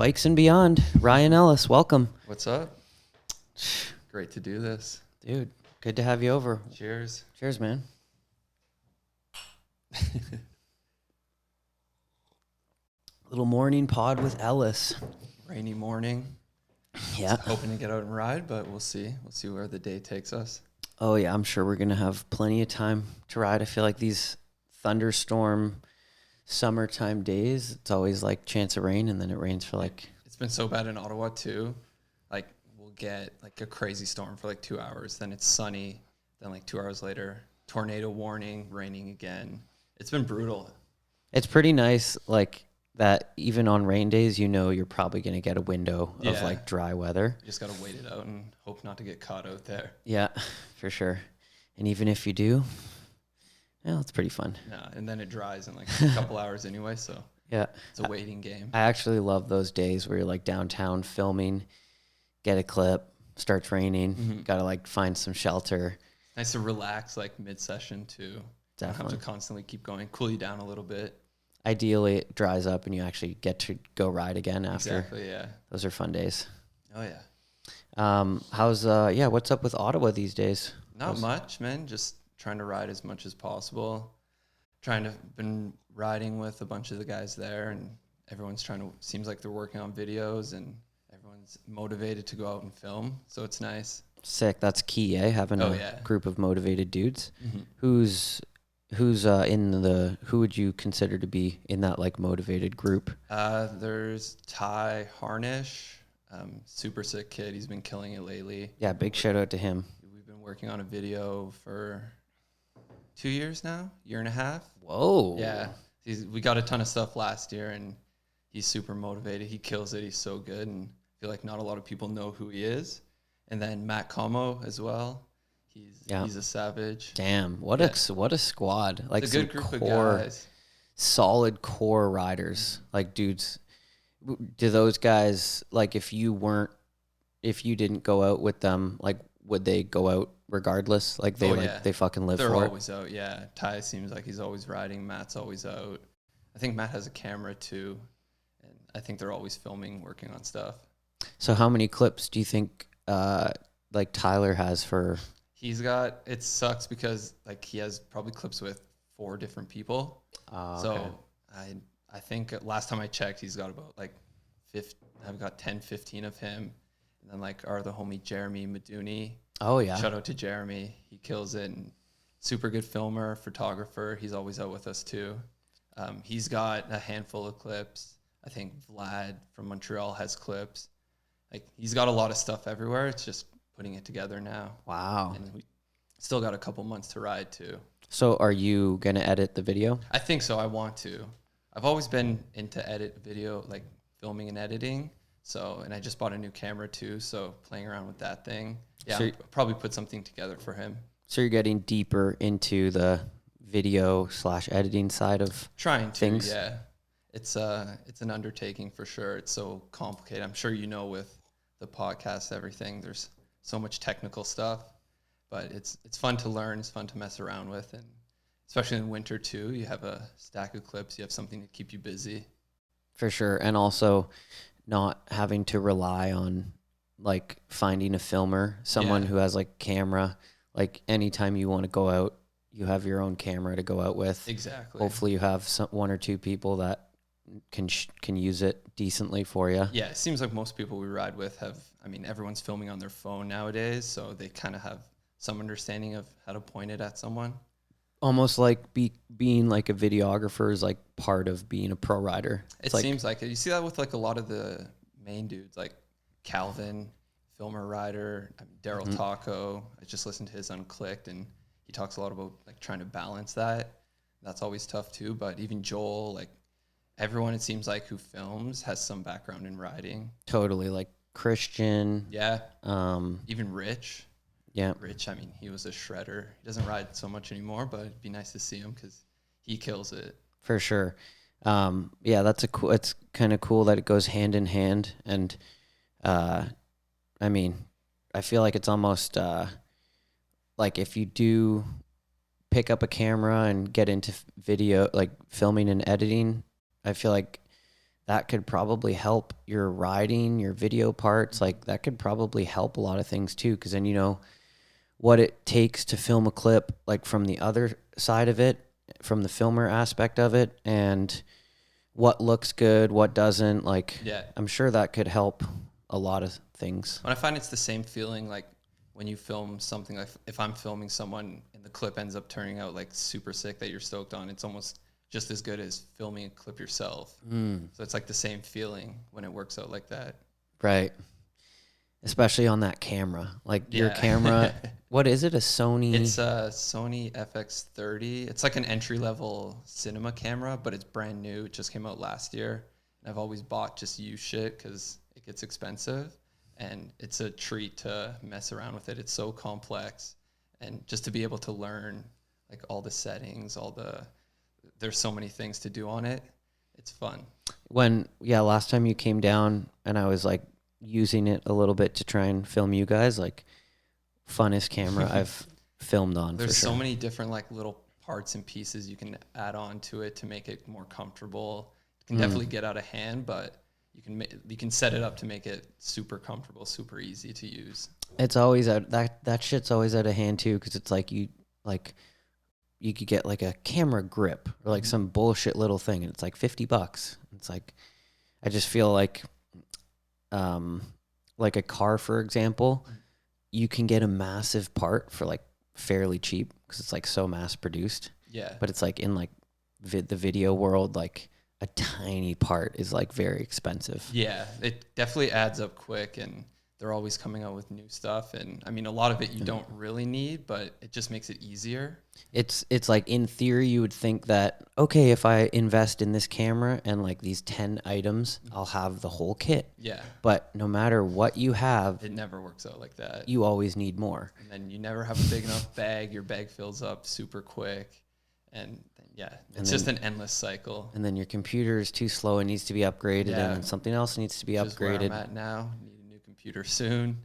Bikes and Beyond. Ryan Ellis, welcome. What's up? Great to do this. Dude, good to have you over. Cheers. Cheers, man. Little morning pod with Ellis. Rainy morning. Yeah. Hoping to get out and ride, but we'll see. We'll see where the day takes us. Oh, yeah, I'm sure we're going to have plenty of time to ride. I feel like these thunderstorm summertime days, it's always like chance of rain, and then it rains for like... It's been so bad in Ottawa, too. Like, we'll get like a crazy storm for like 2 hours. Then it's sunny. Then like 2 hours later, tornado warning, raining again. It's been brutal. It's pretty nice, like... that even on rain days, you know you're probably going to get a window of like dry weather. You just got to wait it out and hope not to get caught out there. Yeah, for sure. And even if you do, well, it's pretty fun. Nah, and then it dries in like a couple hours anyway, so yeah, it's a waiting game. I actually love those days where you're like downtown filming, get a clip, starts raining, got to like find some shelter. Nice to relax like mid-session too. Definitely. Don't have to constantly keep going, cool you down a little bit. Ideally, it dries up and you actually get to go ride again after. Exactly, yeah. Those are fun days. Oh, yeah. What's up with Ottawa these days? Not much, man. Just trying to ride as much as possible. Been riding with a bunch of the guys there, and seems like they're working on videos, and everyone's motivated to go out and film, so it's nice. Sick. That's key, eh? Having a group of motivated dudes. Mm-hmm. Who would you consider to be in that like motivated group? There's Ty Harnish, super sick kid. He's been killing it lately. Yeah, big shout out to him. We've been working on a video for 2 years now, year and a half. Whoa. Yeah, we got a ton of stuff last year, and he's super motivated. He kills it. He's so good, and I feel like not a lot of people know who he is. And then Matt Como as well. He's a savage. Damn, what a squad! Like it's a good group of guys. Solid core riders, like dudes. Do those guys like if you didn't go out with them, like would they go out regardless? Like they fucking live They're for it. They're always out. Yeah, Ty seems like he's always riding. Matt's always out. I think Matt has a camera too, and I think they're always filming, working on stuff. So how many clips do you think like Tyler has for? It sucks because like he has probably clips with 4 different people. Okay. So I think last time I checked, he's got about like 50, I've got 10, 15 of him. And then like the homie Jeremy Maduni. Oh yeah. Shout out to Jeremy. He kills it and super good filmer, photographer. He's always out with us too. He's got a handful of clips. I think Vlad from Montreal has clips. Like he's got a lot of stuff everywhere. It's just putting it together now. Wow. And we still got a couple months to ride too. So are you going to edit the video? I think so. I want to. I've always been into edit video, like filming and editing. So, and I just bought a new camera too. So playing around with that thing. Yeah, I'll probably put something together for him. So you're getting deeper into the video / editing side of things? Yeah. It's an undertaking for sure. It's so complicated. I'm sure you know with the podcast, everything, there's so much technical stuff, but it's fun to learn. It's fun to mess around with, and especially in winter too. You have a stack of clips. You have something to keep you busy. For sure, and also not having to rely on like finding a filmer, someone who has like camera. Like anytime you want to go out, you have your own camera to go out with. Exactly. Hopefully, you have 1 or 2 people that can use it decently for you. Yeah, it seems like most people we ride with everyone's filming on their phone nowadays, so they kind of have some understanding of how to point it at someone. Almost like being like a videographer is like part of being a pro rider. It seems like it. You see that with like a lot of the main dudes, like Calvin, filmer rider, Daryl Taco. I just listened to his Unclicked, and he talks a lot about like trying to balance that. That's always tough too. But even Joel, like everyone, it seems like who films has some background in riding. Totally, like Christian. Yeah. Even Rich. Yeah. Rich, he was a shredder. He doesn't ride so much anymore, but it'd be nice to see him because he kills it. For sure. It's kind of cool that it goes hand in hand. And, I feel like it's almost, like if you do pick up a camera and get into video, like filming and editing, I feel like that could probably help your riding, your video parts. Like that could probably help a lot of things too. Cause then you know what it takes to film a clip, like from the other side of it, from the filmer aspect of it, and what looks good, what doesn't. Like, Yeah. I'm sure that could help a lot of things. When I find it's the same feeling like when you film something, like if I'm filming someone and the clip ends up turning out like super sick that you're stoked on, it's almost just as good as filming a clip yourself. So it's like the same feeling when it works out like that. Right. Especially on that camera. Like your Yeah. camera, what is it? A Sony? It's a Sony FX30. It's like an entry level cinema camera, but it's brand new. It just came out last year. And I've always bought just used shit because it gets expensive. And it's a treat to mess around with it. It's so complex. And just to be able to learn like all the settings, there's so many things to do on it. It's fun. Last time you came down and I was like using it a little bit to try and film you guys, like funnest camera I've filmed on. There's for sure. so many different like little parts and pieces you can add on to it to make it more comfortable. It can definitely get out of hand, but you can set it up to make it super comfortable, super easy to use. It's always out that shit's always out of hand too, because it's like you could get like a camera grip or like some bullshit little thing, and it's like $50. It's like I just feel like a car, for example, you can get a massive part for like fairly cheap because it's like so mass produced. Yeah. But it's like in like the video world, like a tiny part is like very expensive. Yeah, it definitely adds up quick, and they're always coming out with new stuff. And I mean, a lot of it you don't really need, but it just makes it easier. It's like in theory you would think that, okay, if I invest in this camera and like these 10 items, I'll have the whole kit. Yeah. But no matter what you have, It never works out like that. you always need more. And then you never have a big enough bag. Your bag fills up super quick. And yeah, it's just an endless cycle. And then your computer is too slow and needs to be upgraded, Yeah. and then something else needs to be Which is where I'm upgraded. at now. Need a new computer soon.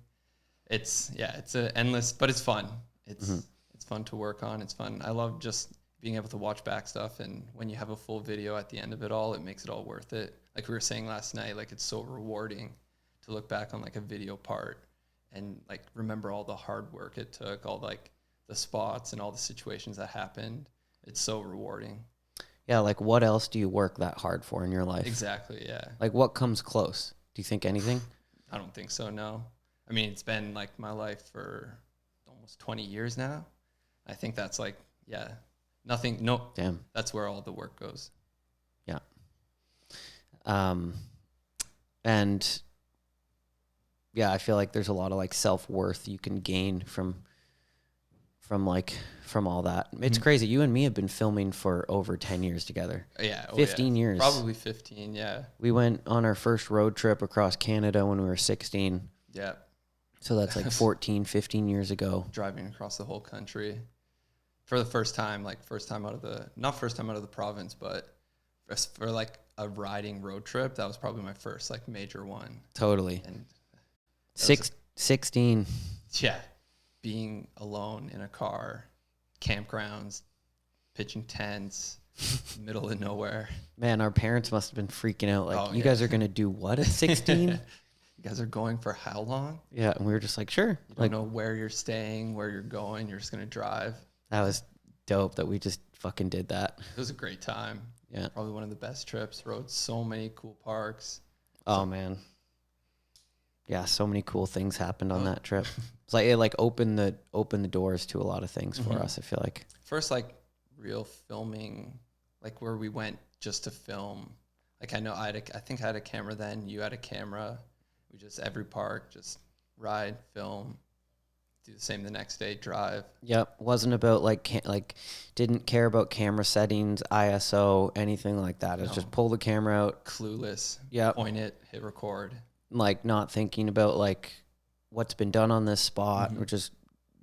It's an endless, but it's fun. It's fun to work on. It's fun. I love just being able to watch back stuff, and when you have a full video at the end of it all, it makes it all worth it. Like we were saying last night, like it's so rewarding to look back on like a video part and like remember all the hard work it took, all like the spots and all the situations that happened. It's so rewarding. Yeah, like what else do you work that hard for in your life? Exactly, yeah. Like what comes close? Do you think anything? I don't think so, no. I mean, it's been like my life for almost 20 years now. I think that's like, yeah, nothing, no. Damn. That's where all the work goes. Yeah. And yeah, I feel like there's a lot of like self-worth you can gain from all that. It's crazy. You and me have been filming for over 10 years together. Yeah. 15 years. Probably 15, yeah. We went on our first road trip across Canada when we were 16. Yeah. So that's like 14, 15 years ago. Driving across the whole country for the first time, like not first time out of the province, but for like a riding road trip, that was probably my first like major one. Totally. And 16. Yeah. Being alone in a car, campgrounds, pitching tents, middle of nowhere. Man, our parents must have been freaking out. Like, Oh, you yeah. guys are going to do what at 16? You guys are going for how long? Yeah. And we were just like, sure. You don't know where you're staying, where you're going. You're just going to drive. That was dope that we just fucking did that. It was a great time. Yeah. Probably one of the best trips. Rode so many cool parks. Oh, man. Yeah, so many cool things happened on that trip. It's like it like opened the doors to a lot of things for us, I feel like. First, like real filming, like where we went just to film. Like I think I had a camera then. You had a camera. We just every park, just ride, film, do the same the next day, drive. Yep, wasn't about didn't care about camera settings, ISO, anything like that. It was just pull the camera out, Clueless. Yep. Point it, hit record. like not thinking about like what's been done on this spot, or just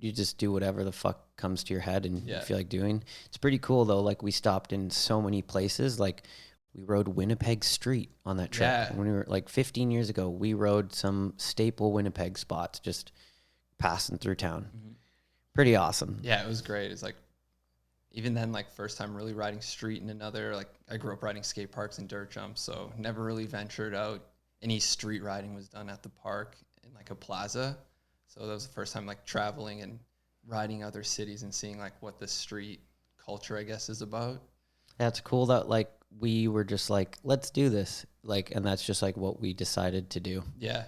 you just do whatever the fuck comes to your head and you feel like doing. It's pretty cool though. Like we stopped in so many places. Like we rode Winnipeg Street on that trip. Yeah. When we were like 15 years ago, we rode some staple Winnipeg spots just passing through town. Pretty awesome. Yeah, it was great. It's like even then, like first time really riding street in another, like I grew up riding skate parks and dirt jumps, so never really ventured out. Any street riding was done at the park in like a plaza. So that was the first time like traveling and riding other cities and seeing like what the street culture, I guess, is about. That's cool that like we were just like, let's do this. Like, and that's just like what we decided to do. Yeah.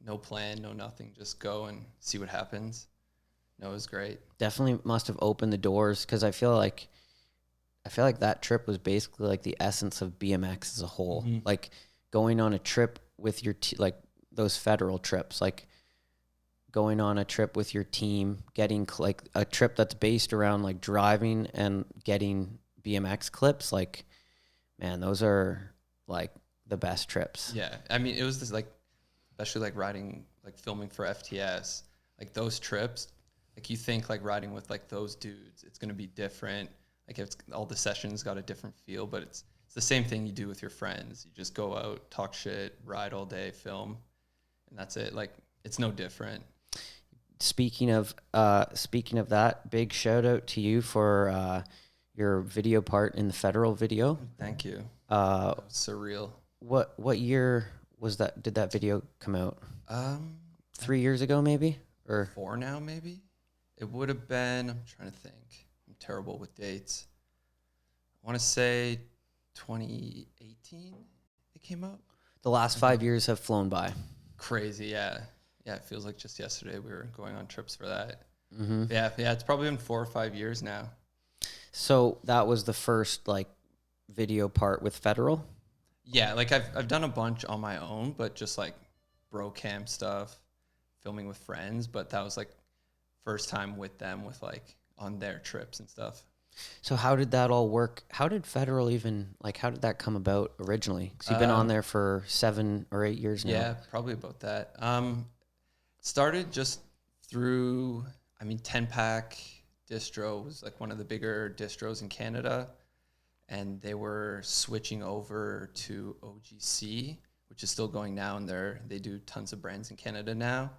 No plan, no nothing, just go and see what happens. No, it was great. Definitely must have opened the doors because I feel like that trip was basically like the essence of BMX as a whole. Mm-hmm. Like going on a trip with your like those federal trips, like going on a trip with your team, getting like a trip that's based around like driving and getting BMX clips. Like, man, those are like the best trips. Yeah. I mean, it was this like, especially like riding, like filming for FTS, like those trips, like you think like riding with like those dudes, it's going to be different. Like it's all the sessions got a different feel, but it's the same thing you do with your friends. You just go out, talk shit, ride all day, film, and that's it. Like it's no different. Speaking of that, big shout out to you for your video part in the federal video. Thank you. Uh, That was surreal. what year was that? Did that video come out? Um, 3 years ago, maybe, or 4 now, maybe. It would have been. I'm trying to think. I'm terrible with dates. I want to say 2018. It came out. the last 5 years have flown by. Crazy, yeah. Yeah, it feels like just yesterday we were going on trips for that. Mm-hmm. Yeah, it's probably been 4 or 5 years now. So that was the first like video part with federal. Yeah, like I've done a bunch on my own, but just like bro cam stuff, filming with friends. But that was like first time with them, with like on their trips and stuff. So how did that all work? How did federal even like? How did that come about originally? Because you've been on there for 7 or 8 years now. Yeah, probably about that. Started just through, I mean, 10 pack distro was like one of the bigger distros in Canada, and they were switching over to OGC, which is still going now, and they do tons of brands in Canada now.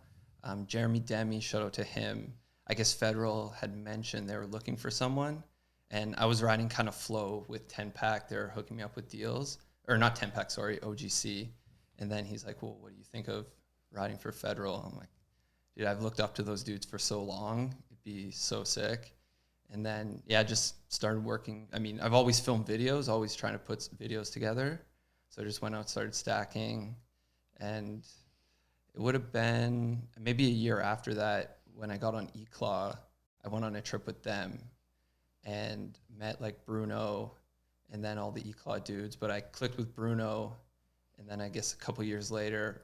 Jeremy Demi, shout out to him. I guess Federal had mentioned they were looking for someone, and I was riding kind of flow with 10 pack. They were hooking me up with deals, or not 10 pack, sorry, OGC. And then he's like, well, what do you think of riding for Federal? I'm like, dude, I've looked up to those dudes for so long. It'd be so sick. And then, yeah, just started working. I mean, I've always filmed videos, always trying to put videos together. So I just went out, started stacking. And it would have been maybe a year after that when I got on E-Claw. I went on a trip with them and met like Bruno and then all the E-Claw dudes. But I clicked with Bruno, and then I guess a couple years later,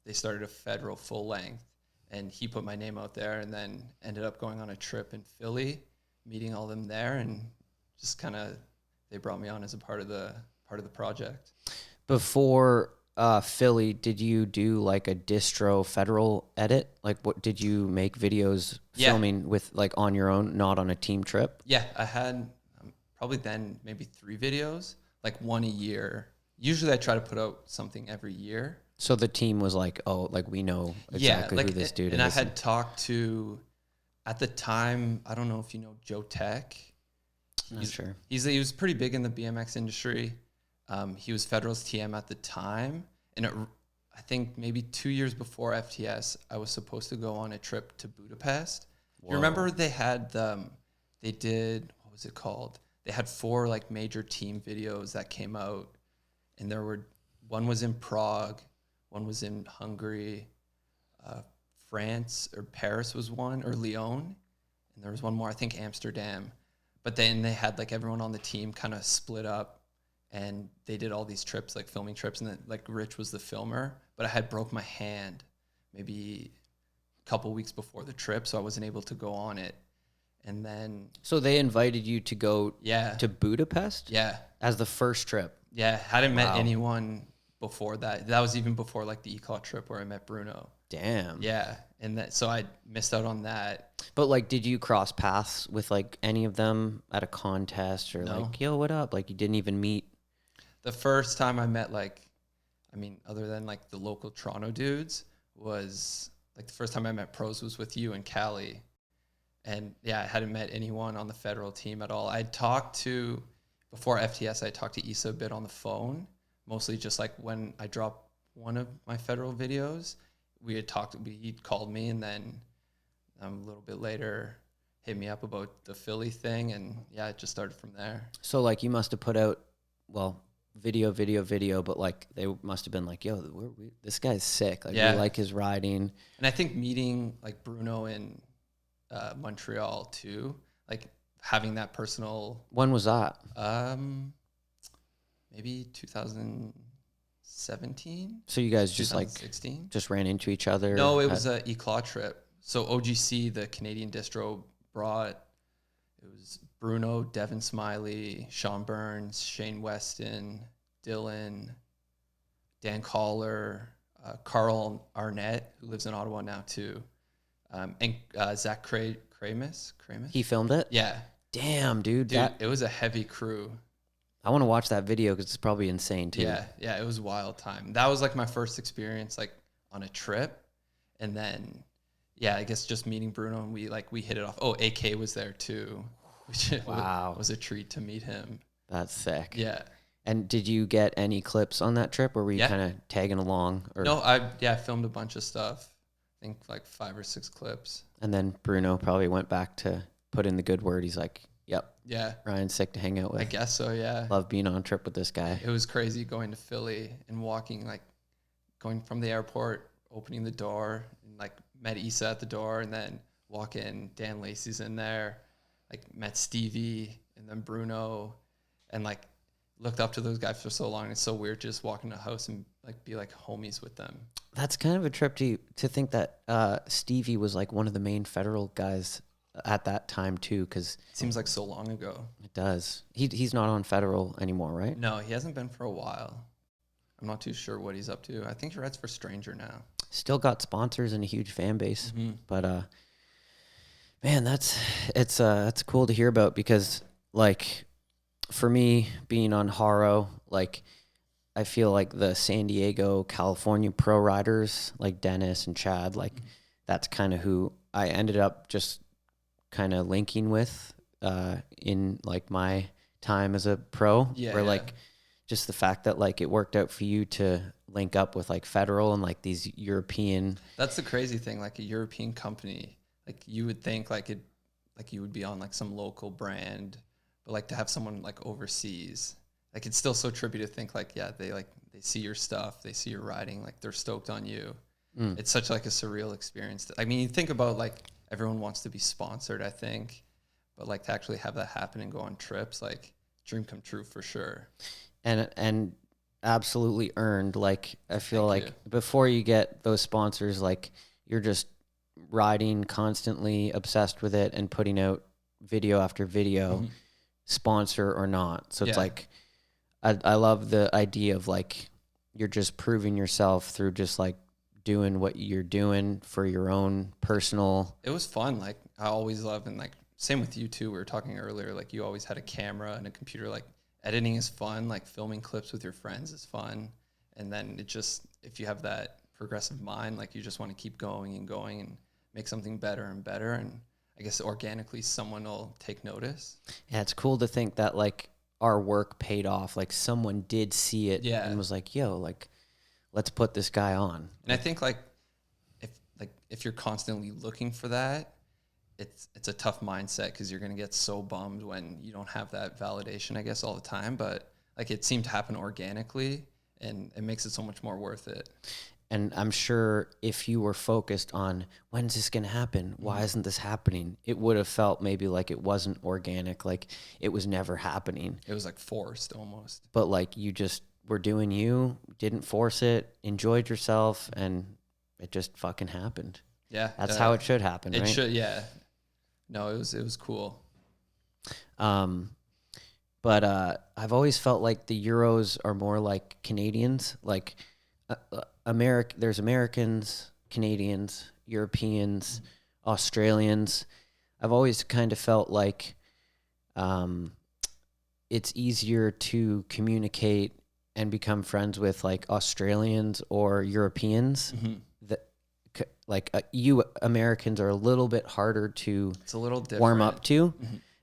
they started a Federal full length. And he put my name out there, and then ended up going on a trip in Philly, meeting all them there, and just kind of they brought me on as a part of the project. Before Philly, did you do like a distro federal edit? Like, what did you make videos filming with like on your own, not on a team trip? Yeah, I had probably then maybe 3 videos, like 1 a year. Usually I try to put out something every year. So the team was like, oh, like we know exactly like, who this dude and is. I had talked to, at the time, I don't know if you know Joe Tech. Not sure. He was pretty big in the BMX industry. He was Federal's TM at the time. And I think maybe 2 years before FTS, I was supposed to go on a trip to Budapest. You remember they had, they did, what was it called? They had 4 like major team videos that came out. And one was in Prague, one was in Hungary, France or Paris was one, or Lyon, and there was one more, I think Amsterdam. But then they had like everyone on the team kind of split up, and they did all these trips, like filming trips, and then like Rich was the filmer, but I had broke my hand maybe a couple weeks before the trip, so I wasn't able to go on it. And then So they invited you to go yeah, to Budapest yeah, as the first trip. yeah. Hadn't met Wow. anyone before that. That was even before like the E-Claw trip where I met Bruno. Damn. Yeah, and so I missed out on that. But like, did you cross paths with like any of them at a contest or No. like, yo, what up? Like you didn't even meet. The first time I met other than like the local Toronto dudes, was like the first time I met pros was with you and Callie. And yeah, I hadn't met anyone on the federal team at all. I'd talked to, before FTS, I talked to Issa a bit on the phone, mostly just like when I dropped one of my federal videos, he'd called me, and then a little bit later hit me up about the Philly thing. And yeah, it just started from there. So like you must have put out, well, video, but like they must have been like, yo, this guy's sick. Like we like his riding. And I think meeting like Bruno in Montreal too, like having that personal. When was that? Maybe 2017. So you guys just like just ran into each other? No, it was a Eclat trip. So OGC, the Canadian distro, brought, it was Bruno, Devin Smiley, Sean Burns, Shane Weston, Dylan, Dan Collar, Carl Arnett, who lives in Ottawa now too, and Zach Kramus. He filmed it? Yeah. Damn, dude. It was a heavy crew. I want to watch that video because it's probably insane too. Yeah, it was a wild time. That was like my first experience like on a trip, and then yeah, I guess just meeting Bruno, and we hit it off. Oh, AK was there too, which was a treat to meet him. That's sick. Yeah. And did you get any clips on that trip, or were you kind of tagging along? Or? No, I filmed a bunch of stuff. I think like 5 or 6 clips. And then Bruno probably went back to put in the good word. He's like, yep. Yeah. Ryan's sick to hang out with. I guess so, yeah. Love being on a trip with this guy. It was crazy going to Philly and going from the airport, opening the door, and like met Issa at the door, and then walk in. Dan Lacey's in there. Like met Stevie and then Bruno, and like looked up to those guys for so long. It's so weird just walking to a house and like be like homies with them. That's kind of a trip to think that Stevie was like one of the main federal guys at that time too, because it seems like so long ago. It does. He's not on federal anymore, right? No, he hasn't been for a while. I'm not too sure what he's up to. I think he rides for Stranger now. Still got sponsors and a huge fan base, but man, it's cool to hear about, because like for me being on Haro, like I feel like the San Diego, California pro riders like Dennis and Chad, like that's kind of who I ended up just kind of linking with in like my time as a pro. Like just the fact that like it worked out for you to link up with like federal and like these European. That's the crazy thing, like a European company, like you would think like you would be on like some local brand, but like to have someone like overseas, like it's still so trippy to think like, yeah, they see your stuff, they see your riding, like they're stoked on you. It's such like a surreal experience. I mean, you think about like everyone wants to be sponsored, I think, but like to actually have that happen and go on trips, like dream come true for sure. And absolutely earned. Like I feel like before you get those sponsors, like you're just riding constantly, obsessed with it, and putting out video after video, sponsor or not. So it's like I love the idea of like you're just proving yourself through just like doing what you're doing for your own personal. It was fun. Like I always love, and like same with you too. We were talking earlier, like you always had a camera and a computer. Like editing is fun, like filming clips with your friends is fun. And then it just, if you have that progressive mind, like you just want to keep going and make something better and better. And I guess organically someone will take notice. Yeah, it's cool to think that like our work paid off. Like someone did see it and was like, yo, like let's put this guy on. And I think like if you're constantly looking for that, it's a tough mindset, because you're going to get so bummed when you don't have that validation, I guess, all the time. But like it seemed to happen organically, and it makes it so much more worth it. And I'm sure if you were focused on when's this going to happen, why isn't this happening, it would have felt maybe like it wasn't organic, like it was never happening. It was like forced almost. But like you just were doing you, didn't force it, enjoyed yourself, and it just fucking happened. Yeah. That's how it should happen, right? It should, yeah. No, it was cool. But I've always felt like the Euros are more like Canadians. Like there's Americans, Canadians, Europeans, Australians. I've always kind of felt like it's easier to communicate and become friends with like Australians or Europeans that like you Americans are a little bit harder to It's a little different. warm up to.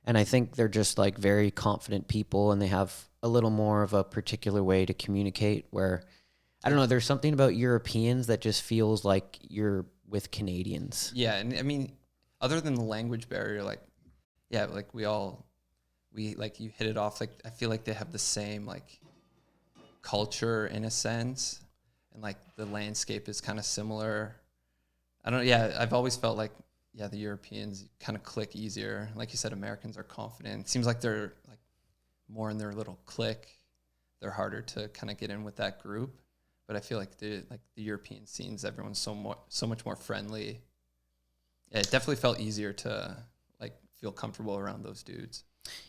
And I think they're just like very confident people, and they have a little more of a particular way to communicate where, I don't know, there's something about Europeans that just feels like you're with Canadians. Yeah, and I mean, other than the language barrier, like, yeah, like we like you hit it off. Like I feel like they have the same like culture in a sense, and like the landscape is kind of similar. I don't. Yeah, I've always felt like the Europeans kind of click easier. Like you said, Americans are confident. It seems like they're like more in their little clique. They're harder to kind of get in with that group. But I feel like the European scenes, everyone's so much more friendly. Yeah, it definitely felt easier to like feel comfortable around those dudes.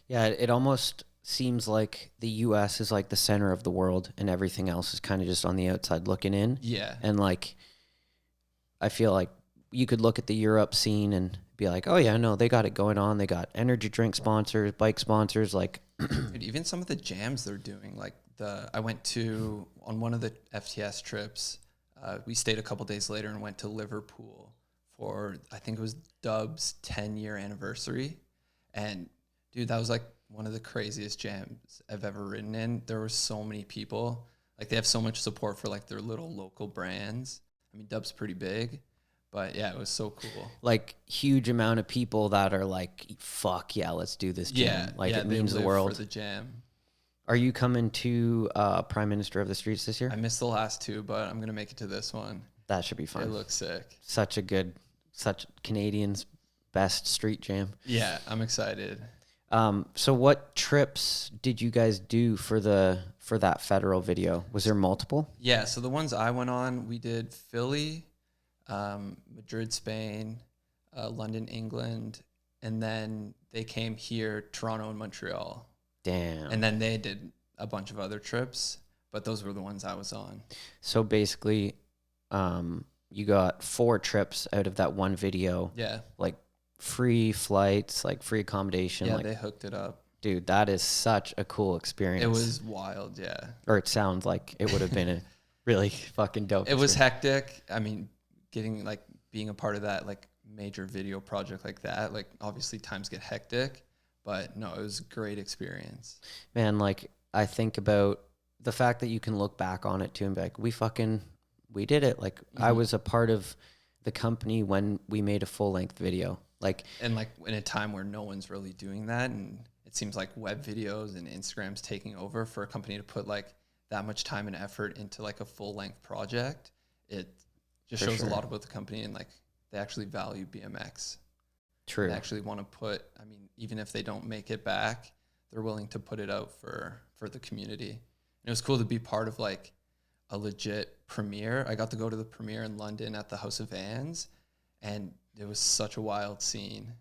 Yeah, it almost seems like the US is like the center of the world and everything else is kind of just on the outside looking in. Yeah. And like, I feel like you could look at the Europe scene and be like, oh yeah, no, they got it going on. They got energy drink sponsors, bike sponsors, like Dude, even some of the jams they're doing, like I went to on one of the FTS trips. We stayed a couple days later and went to Liverpool for I think it was Dub's 10-year anniversary, and dude, that was like one of the craziest jams I've ever ridden in. There were so many people. Like they have so much support for like their little local brands. I mean, Dub's pretty big, but yeah, it was so cool. like huge amount of people that are like, fuck yeah, let's do this jam. Yeah, Like yeah, it they means the live world. for the jam. Are you coming to Prime Minister of the Streets this year? I missed the last two, but I'm gonna make it to this one. That should be fun. It looks sick. Such Canadians' best street jam. Yeah, I'm excited. So what trips did you guys do for that federal video? Was there multiple? Yeah, so the ones I went on, we did Philly, Madrid, Spain, London, England, and then they came here, Toronto and Montreal. Damn. And then they did a bunch of other trips, but those were the ones I was on. So basically, you got 4 trips out of that one video. Yeah. Like free flights, like free accommodation. Yeah, like, they hooked it up. dude, that is such a cool experience. It was wild, yeah. Or it sounds like it would have been a really fucking dope It was experience. hectic. I mean, being a part of that like major video project like that, like obviously times get hectic, but no, it was a great experience. Man, like I think about the fact that you can look back on it too and be like, we did it. Like I was a part of the company when we made a full length video. Like, And like in a time where no one's really doing that, and it seems like web videos and Instagram's taking over, for a company to put like that much time and effort into like a full length project, it just For shows sure. a lot about the company, and like they actually value BMX. true. They actually want to put, I mean, even if they don't make it back, they're willing to put it out for the community. And it was cool to be part of like a legit premiere. I got to go to the premiere in London at the House of Vans, and it was such a wild scene.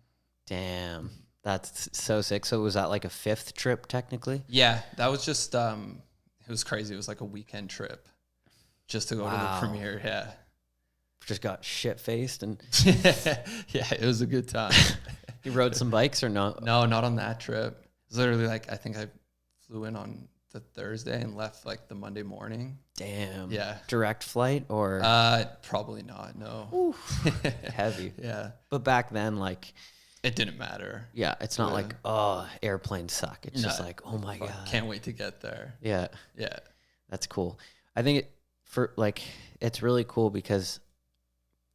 Damn. That's so sick. So was that like a 5th trip technically? Yeah, that was just it was crazy. It was like a weekend trip just to go to Wow. the premiere. Yeah. Just got shit faced and Yeah, it was a good time. you rode some bikes or no? No, not on that trip. It was literally like I think I flew in on the Thursday and left like the Monday morning. Damn. Yeah. Direct flight or Probably not. No. heavy? Yeah. But back then, like, It didn't matter. yeah, it's not Yeah. like, oh, airplanes suck. It's just No. like, oh my Fuck, God. can't wait to get there. Yeah, Yeah. that's cool. I think it's really cool because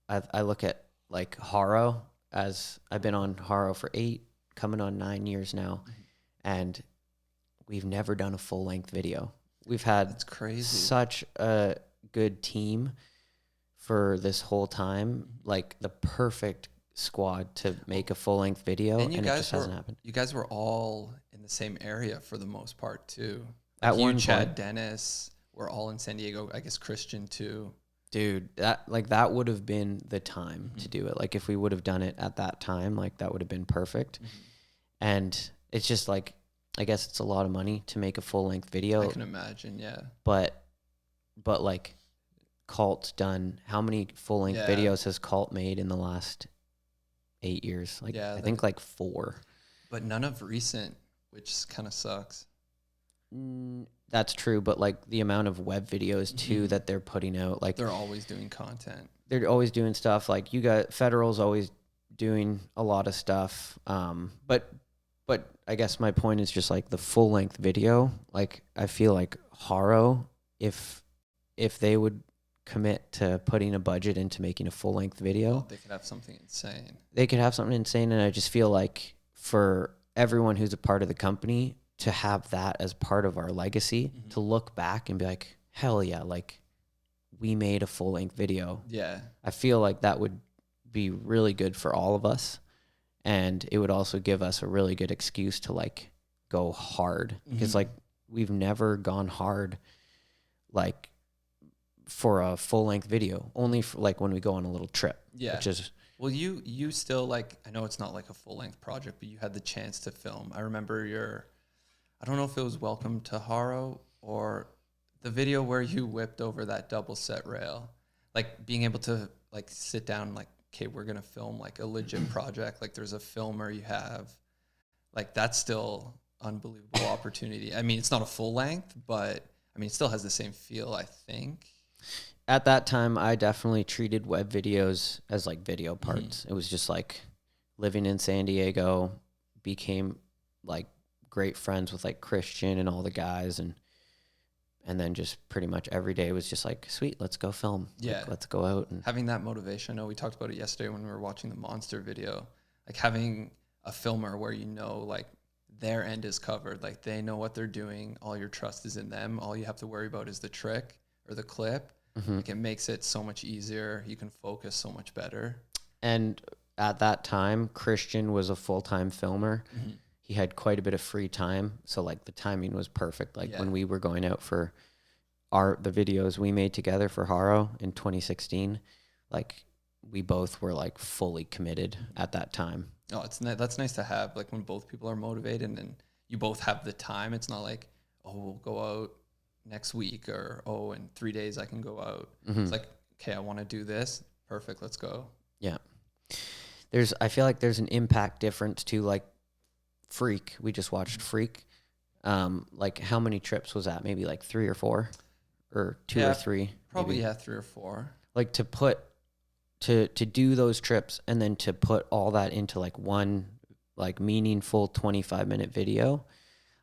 I look at like Haro, as I've been on Haro for 8, coming on 9 years now, and we've never done a full length video. We've had That's crazy. such a good team for this whole time, like the perfect squad to make a full length video, And and it just hasn't happened. You guys were all in the same area for the most part too. At Like you, one Chad, point. Dennis, were all in San Diego. I guess Christian too. Dude, that would have been the time to do it. Like if we would have done it at that time, like that would have been perfect. And it's just like, I guess it's a lot of money to make a full length video, I can imagine. Yeah. but like Cult's done, how many full length Yeah. videos has Cult made in the last 8 years? Like Yeah, I think like 4. But none of recent, which kind of sucks. that's true, but like the amount of web videos too that they're putting out, like They're always doing content. they're always doing stuff. Like you got Federal's always doing a lot of stuff. But I guess my point is just like the full length video. Like I feel like Haro, if they would commit to putting a budget into making a full length video, They could have something insane. they could have something insane. And I just feel like for everyone who's a part of the company to have that as part of our legacy, to look back and be like, hell yeah, like we made a full length video. Yeah. I feel like that would be really good for all of us. And it would also give us a really good excuse to like go hard, because like we've never gone hard like for a full length video, only for like when we go on a little trip. Yeah. Which is, well, you still like, I know it's not like a full length project, but you had the chance to film. I remember I don't know if it was Welcome to Haro or the video where you whipped over that double set rail, like being able to like sit down, like, okay, we're going to film like a legit project. Like there's a filmer you have, like that's still unbelievable opportunity. I mean, it's not a full length, but I mean, it still has the same feel, I think. at that time, I definitely treated web videos as like video parts. It was just like living in San Diego, became like great friends with like Christian and all the guys, and then just pretty much every day was just like, sweet, let's go film. Yeah. Like, let's go out. And Having that motivation. I know we talked about it yesterday when we were watching the monster video, like having a filmer where you know like their end is covered, like they know what they're doing, all your trust is in them, all you have to worry about is the trick or the clip. Like it makes it so much easier, you can focus so much better. And at that time, Christian was a full-time filmer. He had quite a bit of free time, so like the timing was perfect. Like when we were going out for the videos we made together for Haro in 2016, like we both were like fully committed at that time. Oh, that's nice to have, like when both people are motivated and you both have the time. It's not like, oh, we'll go out next week, or oh, in 3 days I can go out. It's like, okay, I want to do this. Perfect, let's go. Yeah. I feel like there's an impact difference to like Freak. We just watched Freak. Like how many trips was that? Maybe like 3 or 4 or 2 or 3. Probably, maybe. yeah, 3 or 4. Like to do those trips and then to put all that into like one like meaningful 25-minute video.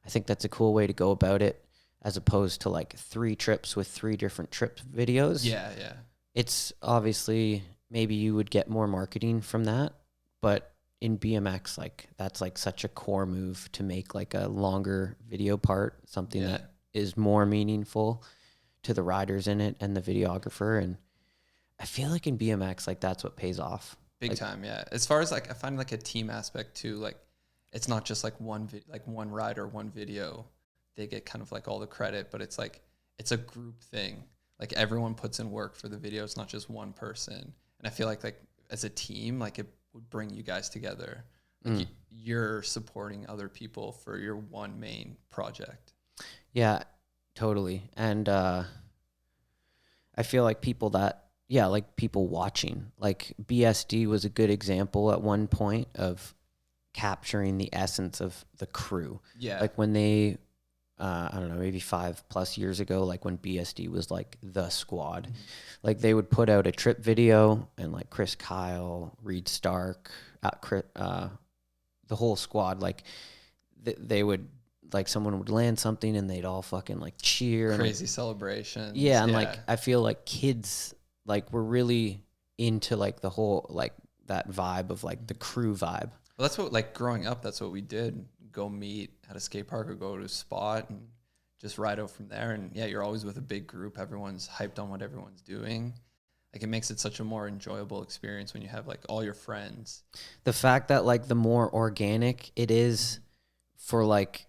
I think that's a cool way to go about it, as opposed to like 3 trips with 3 different trip videos. Yeah, yeah. It's obviously, maybe you would get more marketing from that, but in BMX, like that's like such a core move to make like a longer video part, something that is more meaningful to the riders in it and the videographer. And I feel like in BMX, like that's what pays off. Big time, yeah. As far as like, I find like a team aspect too, like it's not just like one rider, one video, they get kind of like all the credit, but it's like, it's a group thing. Like everyone puts in work for the video. It's not just one person. And I feel like as a team, like it would bring you guys together. Like you're supporting other people for your one main project. Yeah, totally. And I feel like people watching, like BSD was a good example at one point of capturing the essence of the crew. Yeah. Like when they, I don't know, maybe 5+ years ago, like when BSD was like the squad, like they would put out a trip video and like Chris Kyle, Reed Stark, the whole squad, like they would, like someone would land something and they'd all fucking like cheer. Crazy and celebrations. Yeah. And like, I feel like kids like were really into like the whole, like that vibe of like the crew vibe. Well, that's what, like growing up, that's what we did. Go meet at a skate park or go to a spot and just ride out from there. And yeah, you're always with a big group. Everyone's hyped on what everyone's doing. Like it makes it such a more enjoyable experience when you have like all your friends. The fact that like the more organic it is for like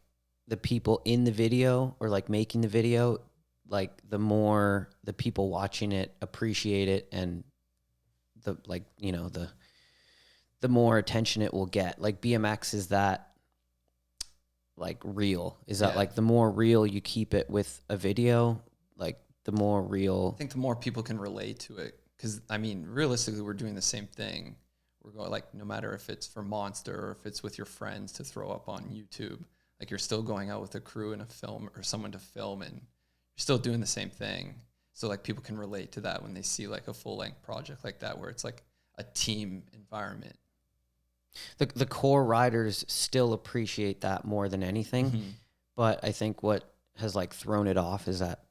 the people in the video or like making the video, like the more the people watching it appreciate it, and the like, you know, the more attention it will get. Like BMX is that like real, is that like the more real you keep it with a video, like the more real. I think the more people can relate to it, because I mean, realistically, we're doing the same thing. We're going like, no matter if it's for Monster or if it's with your friends to throw up on YouTube, Like you're still going out with a crew and a film or someone to film, and you're still doing the same thing. So like people can relate to that when they see like a full length project like that, where it's like a team environment. The core riders still appreciate that more than anything. Mm-hmm. But I think what has like thrown it off is that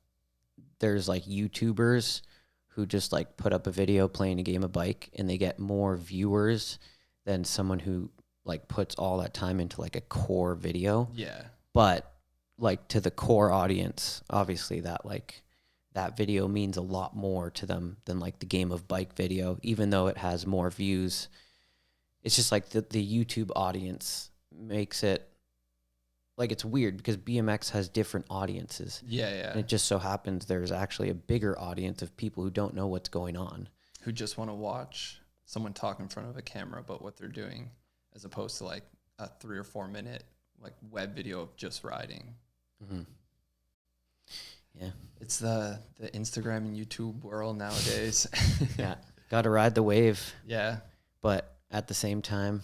there's like YouTubers who just like put up a video playing a game of bike, and they get more viewers than someone who like puts all that time into like a core video. Yeah. But like to the core audience, obviously that video means a lot more to them than like the game of bike video, even though it has more views. It's just like the YouTube audience makes it like, it's weird because BMX has different audiences. Yeah, yeah. And it just so happens there's actually a bigger audience of people who don't know what's going on. Who just want to watch someone talk in front of a camera about what they're doing, as opposed to like a 3 or 4 minute like web video of just riding. Mm-hmm. Yeah. It's the Instagram and YouTube world nowadays. Yeah. Got to ride the wave. Yeah. But at the same time,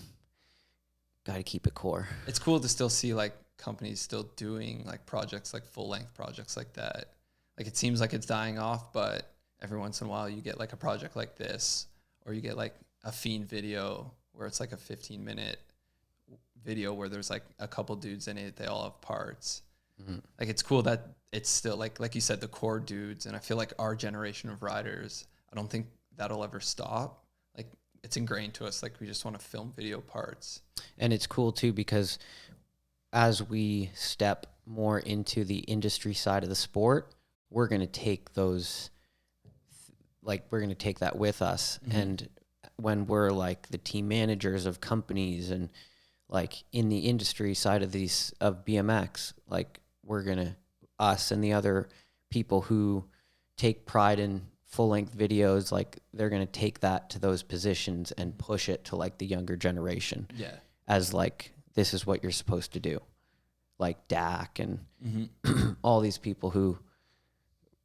got to keep it core. It's cool to still see like companies still doing like projects, like full length projects like that. Like it seems like it's dying off, but every once in a while you get like a project like this, or you get like a Fiend video where it's like a 15-minute video where there's like a couple dudes in it. They all have parts. Mm-hmm. Like it's cool that it's still like you said, the core dudes. And I feel like our generation of riders, I don't think that'll ever stop. Like it's ingrained to us. Like we just want to film video parts. And it's cool too, because as we step more into the industry side of the sport, we're going to take those, like we're going to take that with us. Mm-hmm. And when we're like the team managers of companies and like in the industry side of these of BMX, like we're going to, us and the other people who take pride in full length videos, like they're going to take that to those positions and push it to like the younger generation. Yeah. As like, this is what you're supposed to do. Like Dak and mm-hmm. all these people who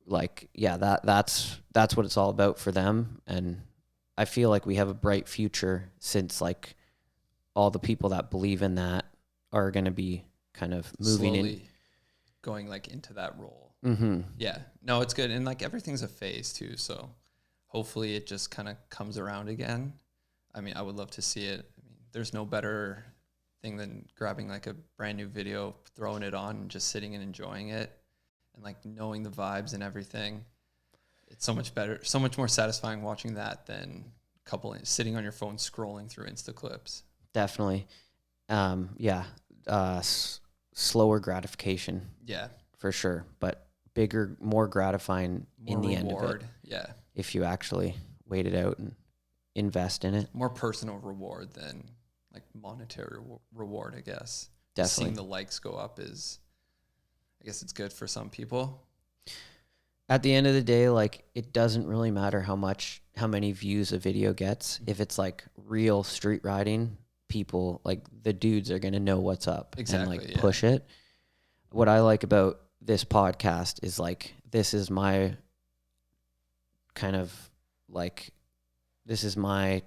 like, yeah, that's what it's all about for them. And I feel like we have a bright future, since like all the people that believe in that are going to be kind of moving slowly in, going like into that role. Mm-hmm. Yeah, no, it's good. And like everything's a phase too. So hopefully it just kind of comes around again. I mean, I would love to see it. I mean, there's no better thing than grabbing like a brand new video, throwing it on and just sitting and enjoying it, and like knowing the vibes and everything. It's so much better, so much more satisfying watching that than sitting on your phone scrolling through Insta clips. Definitely. Yeah. Slower gratification. Yeah. For sure. But bigger, more gratifying more in the reward. end of it. Yeah. If you actually wait it out and invest in it. More personal reward than like monetary reward, I guess. Definitely. Seeing the likes go up is, I guess it's good for some people. At the end of the day, like it doesn't really matter how many views a video gets. If it's like real street riding, people like the dudes are going to know what's up. Exactly, and like push it. What I like about this podcast is like, this is my kind of like, this is my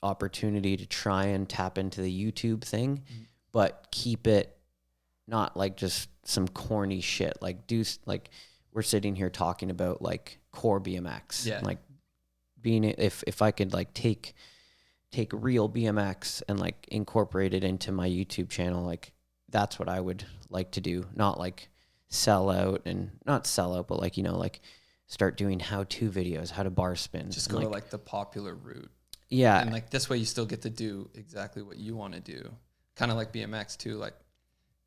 opportunity to try and tap into the YouTube thing, but keep it not like just some corny shit. Like we're sitting here talking about like core BMX. Yeah. Like being, if I could like take real BMX and like incorporate it into my YouTube channel, like that's what I would like to do. Not like not sell out, but like, like start doing how-to videos, how to bar spin. Just go to like the popular route. Yeah. And like this way you still get to do exactly what you want to do. Kind of like BMX too. Like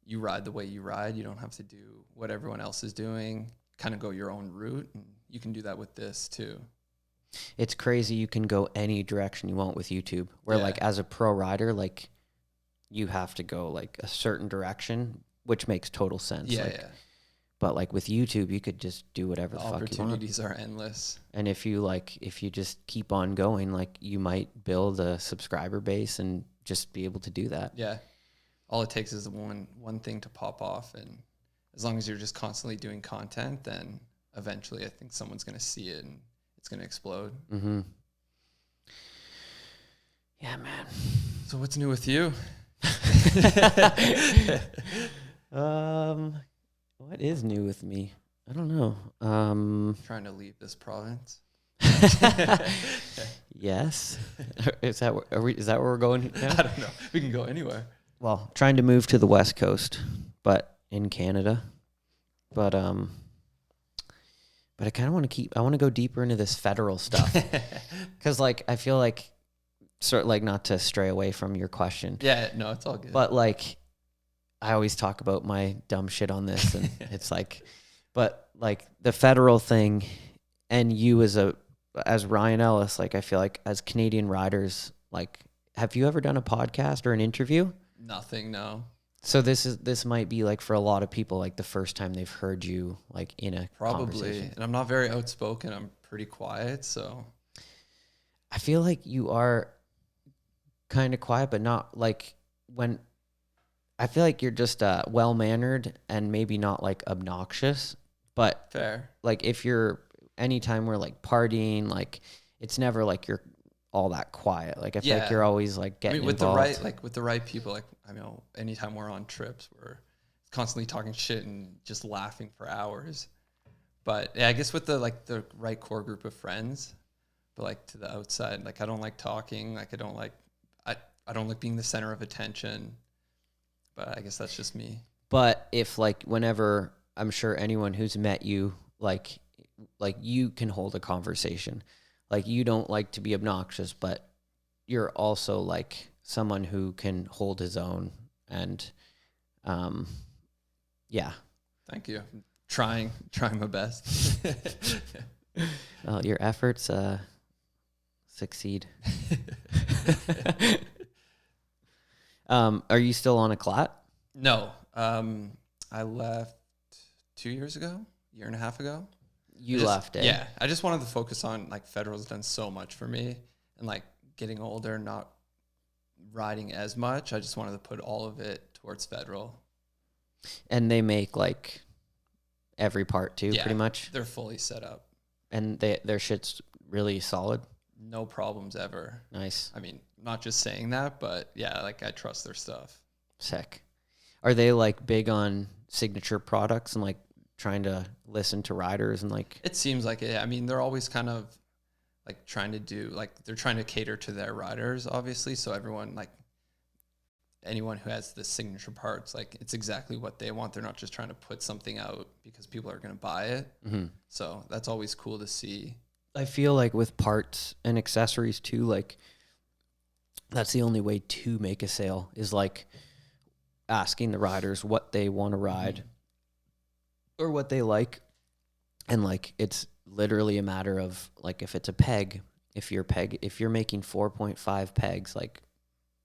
you ride the way you ride. You don't have to do what everyone else is doing. Kind of go your own route. And you can do that with this too. It's crazy. You can go any direction you want with YouTube, where like as a pro rider, like you have to go like a certain direction, which makes total sense. Yeah, like, yeah. But like with YouTube, you could just do whatever the fuck you want. Opportunities are endless. And if you just keep on going, like you might build a subscriber base and just be able to do that. Yeah. All it takes is one thing to pop off. And as long as you're just constantly doing content, then eventually I think someone's going to see it and it's going to explode. Mm-hmm. Yeah, man. So what's new with you? What is new with me? I don't know. Trying to leave this province. Yes. Is that is that where we're going now? I don't know. We can go anywhere. Well, trying to move to the West Coast, but in Canada. But I kind of want to I want to go deeper into this federal stuff because like I feel like sort of like not to stray away from your question. Yeah, no, it's all good. But like I always talk about my dumb shit on this and it's like, but like the federal thing and you as Ryan Ellis, like I feel like as Canadian riders, like have you ever done a podcast or an interview? Nothing, no. So this might be like for a lot of people like the first time they've heard you like in a Probably. conversation. And I'm not very outspoken. I'm pretty quiet, so I feel like you are kind of quiet, but not like when I feel like you're just well-mannered and maybe not like obnoxious, but fair. like if you're anytime we're like partying, like it's never like you're all that quiet. Like I feel like you're always like getting with involved. with the right people, like I mean, anytime we're on trips, we're constantly talking shit and just laughing for hours. But yeah, I guess with the right core group of friends, but like to the outside, like I don't like talking, like I don't like being the center of attention. But I guess that's just me. But if like whenever I'm sure anyone who's met you, like you can hold a conversation. Like you don't like to be obnoxious, but you're also like someone who can hold his own and yeah. Thank you. I'm trying my best. Well, your efforts succeed. Are you still on a clat? No. I left 2 years ago, year and a half ago. You left it. Yeah. I just wanted to focus on like federal's done so much for me and like getting older, not riding as much. I just wanted to put all of it towards federal. And they make like every part too, pretty much. They're fully set up. And their shit's really solid. No problems ever. Nice. I mean, not just saying that, but yeah, like I trust their stuff. Sick. Are they like big on signature products and like trying to listen to riders and like? It seems like it. I mean, they're always kind of like trying to do like they're trying to cater to their riders, obviously. So everyone like anyone who has the signature parts, like it's exactly what they want. They're not just trying to put something out because people are going to buy it. Mm-hmm. So that's always cool to see. I feel like with parts and accessories too, like that's the only way to make a sale is like asking the riders what they want to ride or what they like. And like, it's literally a matter of like, if it's a peg, if you're making 4.5 pegs, like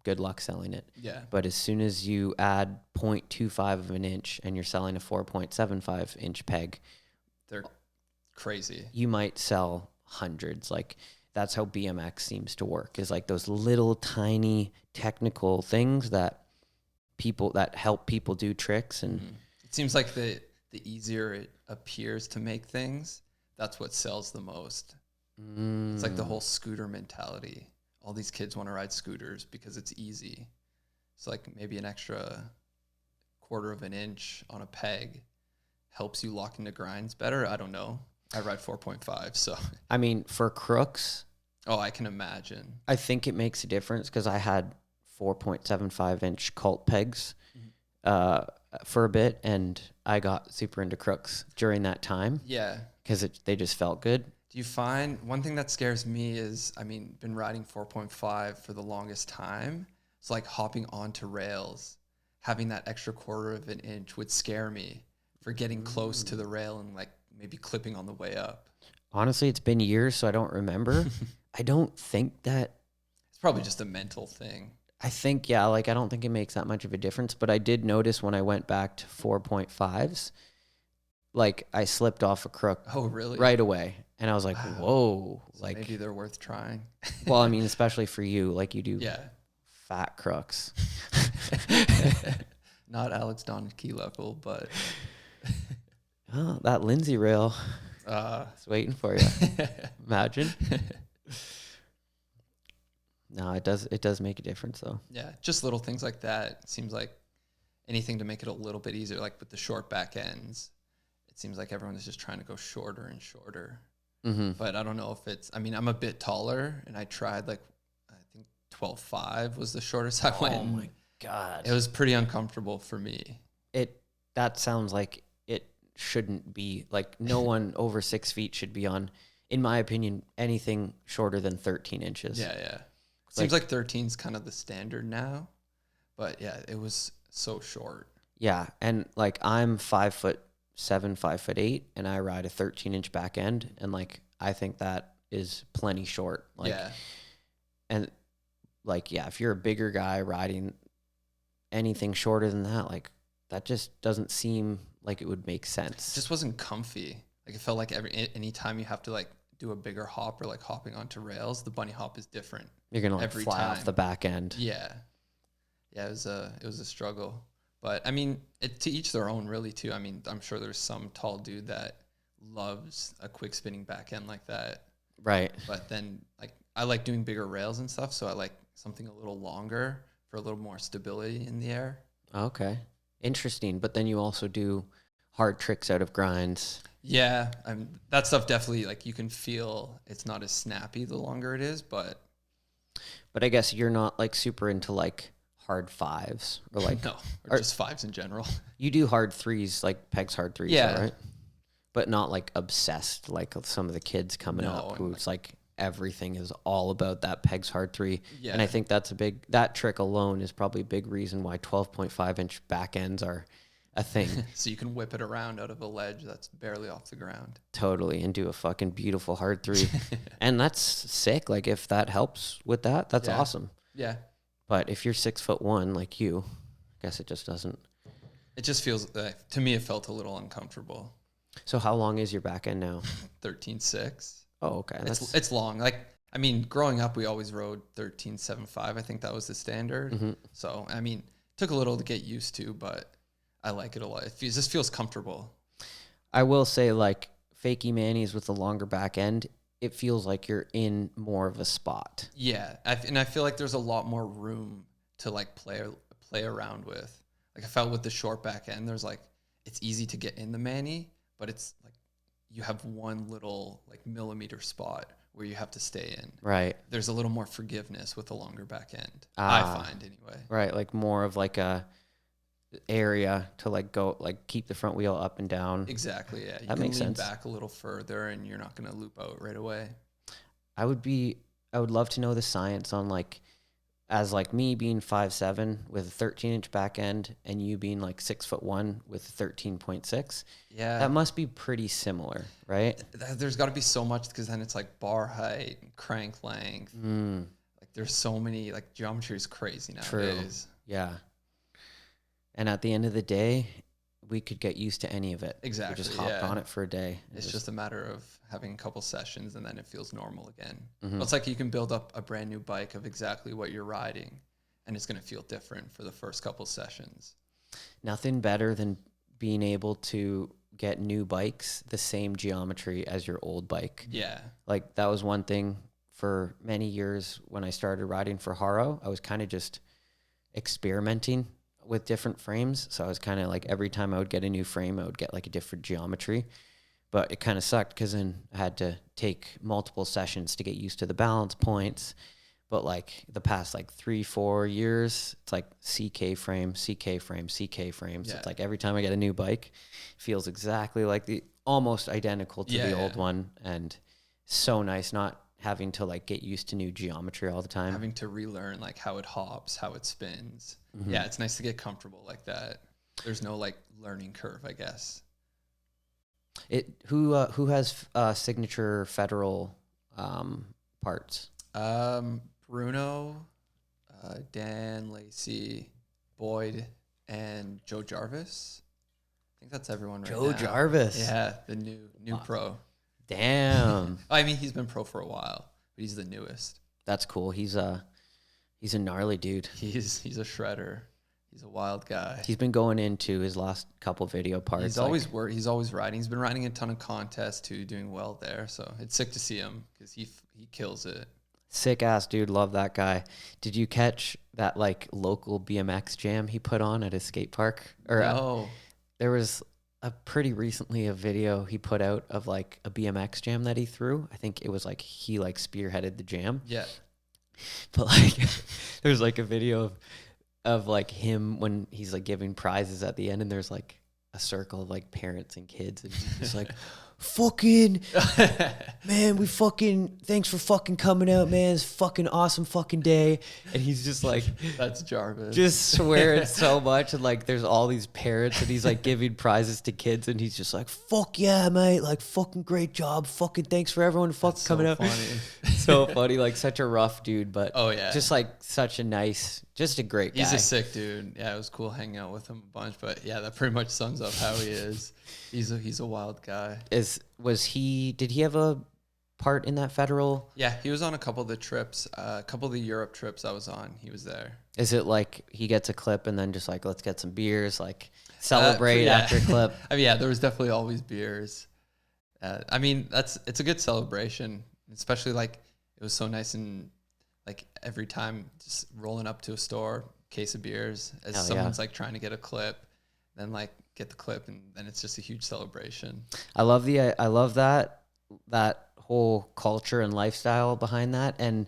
good luck selling it. Yeah. But as soon as you add 0.25 of an inch and you're selling a 4.75 inch peg, they're crazy. You might sell hundreds. Like that's how BMX seems to work, is like those little tiny technical things that help people do tricks. And it seems like the easier it appears to make things, that's what sells the most. It's like the whole scooter mentality. All these kids want to ride scooters because it's easy. So like maybe an extra quarter of an inch on a peg helps you lock into grinds better. I don't know. I ride 4.5, so. I mean, for crooks. Oh, I can imagine. I think it makes a difference because I had 4.75 inch cult pegs for a bit, and I got super into crooks during that time. Yeah. Because they just felt good. Do you find, one thing that scares me is, I mean, been riding 4.5 for the longest time. It's like hopping onto rails, having that extra quarter of an inch would scare me for getting close to the rail and like maybe clipping on the way up. Honestly, it's been years, so I don't remember. I don't think that. It's probably just a mental thing. I think, yeah, like I don't think it makes that much of a difference, but I did notice when I went back to 4.5s, like I slipped off a crook. Oh, really? Right away. And I was like, wow. Whoa. So like maybe they're worth trying. Well, I mean, especially for you, like you do fat crooks. Not Alex Donachie level, but oh, that Lindsay rail. It's waiting for you. Imagine. No, it does make a difference though. Yeah, just little things like that. It seems like anything to make it a little bit easier, like with the short back ends. It seems like everyone is just trying to go shorter and shorter. But I don't know if it's, I mean, I'm a bit taller, and I tried like, I think 12.5 was the shortest I went. Oh my God. It was pretty uncomfortable for me. That sounds like it shouldn't be, like, no one over 6 feet should be on, in my opinion, anything shorter than 13 inches. Yeah. Seems like 13 is kind of the standard now, but yeah, it was so short. Yeah. And like, I'm 5'7", 5'8", and I ride a 13-inch back end. And like, I think that is plenty short. Like, Yeah. And like, yeah, if you're a bigger guy riding anything shorter than that, like, that just doesn't seem like it would make sense. It just wasn't comfy. Like, it felt like any time you have to like do a bigger hop or like hopping onto rails, the bunny hop is different. You're gonna like every fly time. off the back end. Yeah. It was a struggle. But I mean, to each their own, really, too. I mean, I'm sure there's some tall dude that loves a quick spinning back end like that. Right. But then, like, I like doing bigger rails and stuff, so I like something a little longer for a little more stability in the air. Okay. Interesting. But then you also do hard tricks out of grinds. Yeah, that stuff definitely, like, you can feel it's not as snappy the longer it is, but I guess you're not like super into like hard fives or like no, or just fives in general. You do hard threes, like Peg's hard threes, Yeah. right? But not like obsessed like some of the kids coming No, up and who's like everything is all about that Peg's hard three. Yeah. And I think that trick alone is probably a big reason why 12.5-inch back ends are a thing. So you can whip it around out of a ledge that's barely off the ground. Totally. And do a fucking beautiful hard three. And that's sick. Like, if that helps with that, that's Yeah. awesome. Yeah. But if you're 6'1" like you, I guess it just doesn't. It just feels, to me, it felt a little uncomfortable. So how long is your back end now? 13.6. Oh, okay. It's long. Like, I mean, growing up, we always rode 13.75. I think that was the standard. Mm-hmm. So, I mean, it took a little to get used to, but I like it a lot. It just feels comfortable. I will say, like, fakie manis with the longer back end, it feels like you're in more of a spot. Yeah. And I feel like there's a lot more room to like play around with. Like, I felt with the short back end, there's like, it's easy to get in the mani, but it's like you have one little like millimeter spot where you have to stay in. Right. There's a little more forgiveness with the longer back end. Ah. I find anyway. Right. Like more of like a area to like go, like keep the front wheel up and down. Exactly. Yeah. You That can makes lean sense. back a little further and you're not going to loop out right away. I would love to know the science on like, as like me being 5'7" with a 13-inch back end and you being like 6'1" with 13.6. Yeah. That must be pretty similar, right? There's got to be so much, because then it's like bar height, crank length. Like, there's so many, like, geometry is crazy nowadays. Yeah. And at the end of the day, we could get used to any of it. Exactly. We just hop yeah. on it for a day. It's just a matter of having a couple sessions and then it feels normal again. Mhm. It's like you can build up a brand new bike of exactly what you're riding and it's going to feel different for the first couple sessions. Nothing better than being able to get new bikes the same geometry as your old bike. Yeah. Like, that was one thing for many years when I started riding for Haro. I was kind of just experimenting with different frames. So I was kind of like, every time I would get a new frame, I would get like a different geometry. But it kind of sucked because then I had to take multiple sessions to get used to the balance points. But like the past like 3-4 years, it's like CK frame, CK frame, CK frame. So Yeah. it's like every time I get a new bike, it feels exactly like almost identical to the old one. And so nice not having to like get used to new geometry all the time. Having to relearn like how it hops, how it spins. Mm-hmm. Yeah, it's nice to get comfortable like that. There's no like learning curve, I guess. Who has signature Federal parts? Bruno, Dan Lacey, Boyd, and Joe Jarvis. I think that's everyone right now. Joe Jarvis. Yeah, the new pro. Damn. I mean, he's been pro for a while, but he's the newest. That's cool. He's a gnarly dude. He's a shredder. He's a wild guy. He's been going into his last couple video parts. He's always riding. He's been riding a ton of contests too, doing well there. So it's sick to see him because he kills it. Sick ass dude, love that guy. Did you catch that like local BMX jam he put on at his skate park? Or No. there was a pretty recently a video he put out of like a BMX jam that he threw. I think it was like he like spearheaded the jam. Yeah. But like there's like a video of like him when he's like giving prizes at the end, and there's like a circle of like parents and kids, and he's just like, fucking man, we fucking thanks for fucking coming out, man. It's fucking awesome fucking day. And he's just like That's Jarvis. just swearing so much, and like there's all these parents, and he's like giving prizes to kids, and he's just like, fuck yeah, mate, like fucking great job, fucking thanks for everyone fucking That's coming so out. funny. So funny, like such a rough dude, but Oh, yeah. just like such a nice, just a great guy. He's a sick dude. Yeah, it was cool hanging out with him a bunch. But yeah, that pretty much sums up how he is. He's a wild guy. Did he have a part in that federal? Yeah, he was on a couple of the trips, a couple of the Europe trips I was on. He was there. Is it like he gets a clip and then just like, let's get some beers, like celebrate Yeah. after clip? I mean, yeah, there was definitely always beers. I mean, it's a good celebration, especially like it was so nice, and like every time just rolling up to a store, case of beers as Hell yeah. someone's like trying to get a clip, then like get the clip, and then it's just a huge celebration. I love that whole culture and lifestyle behind that, and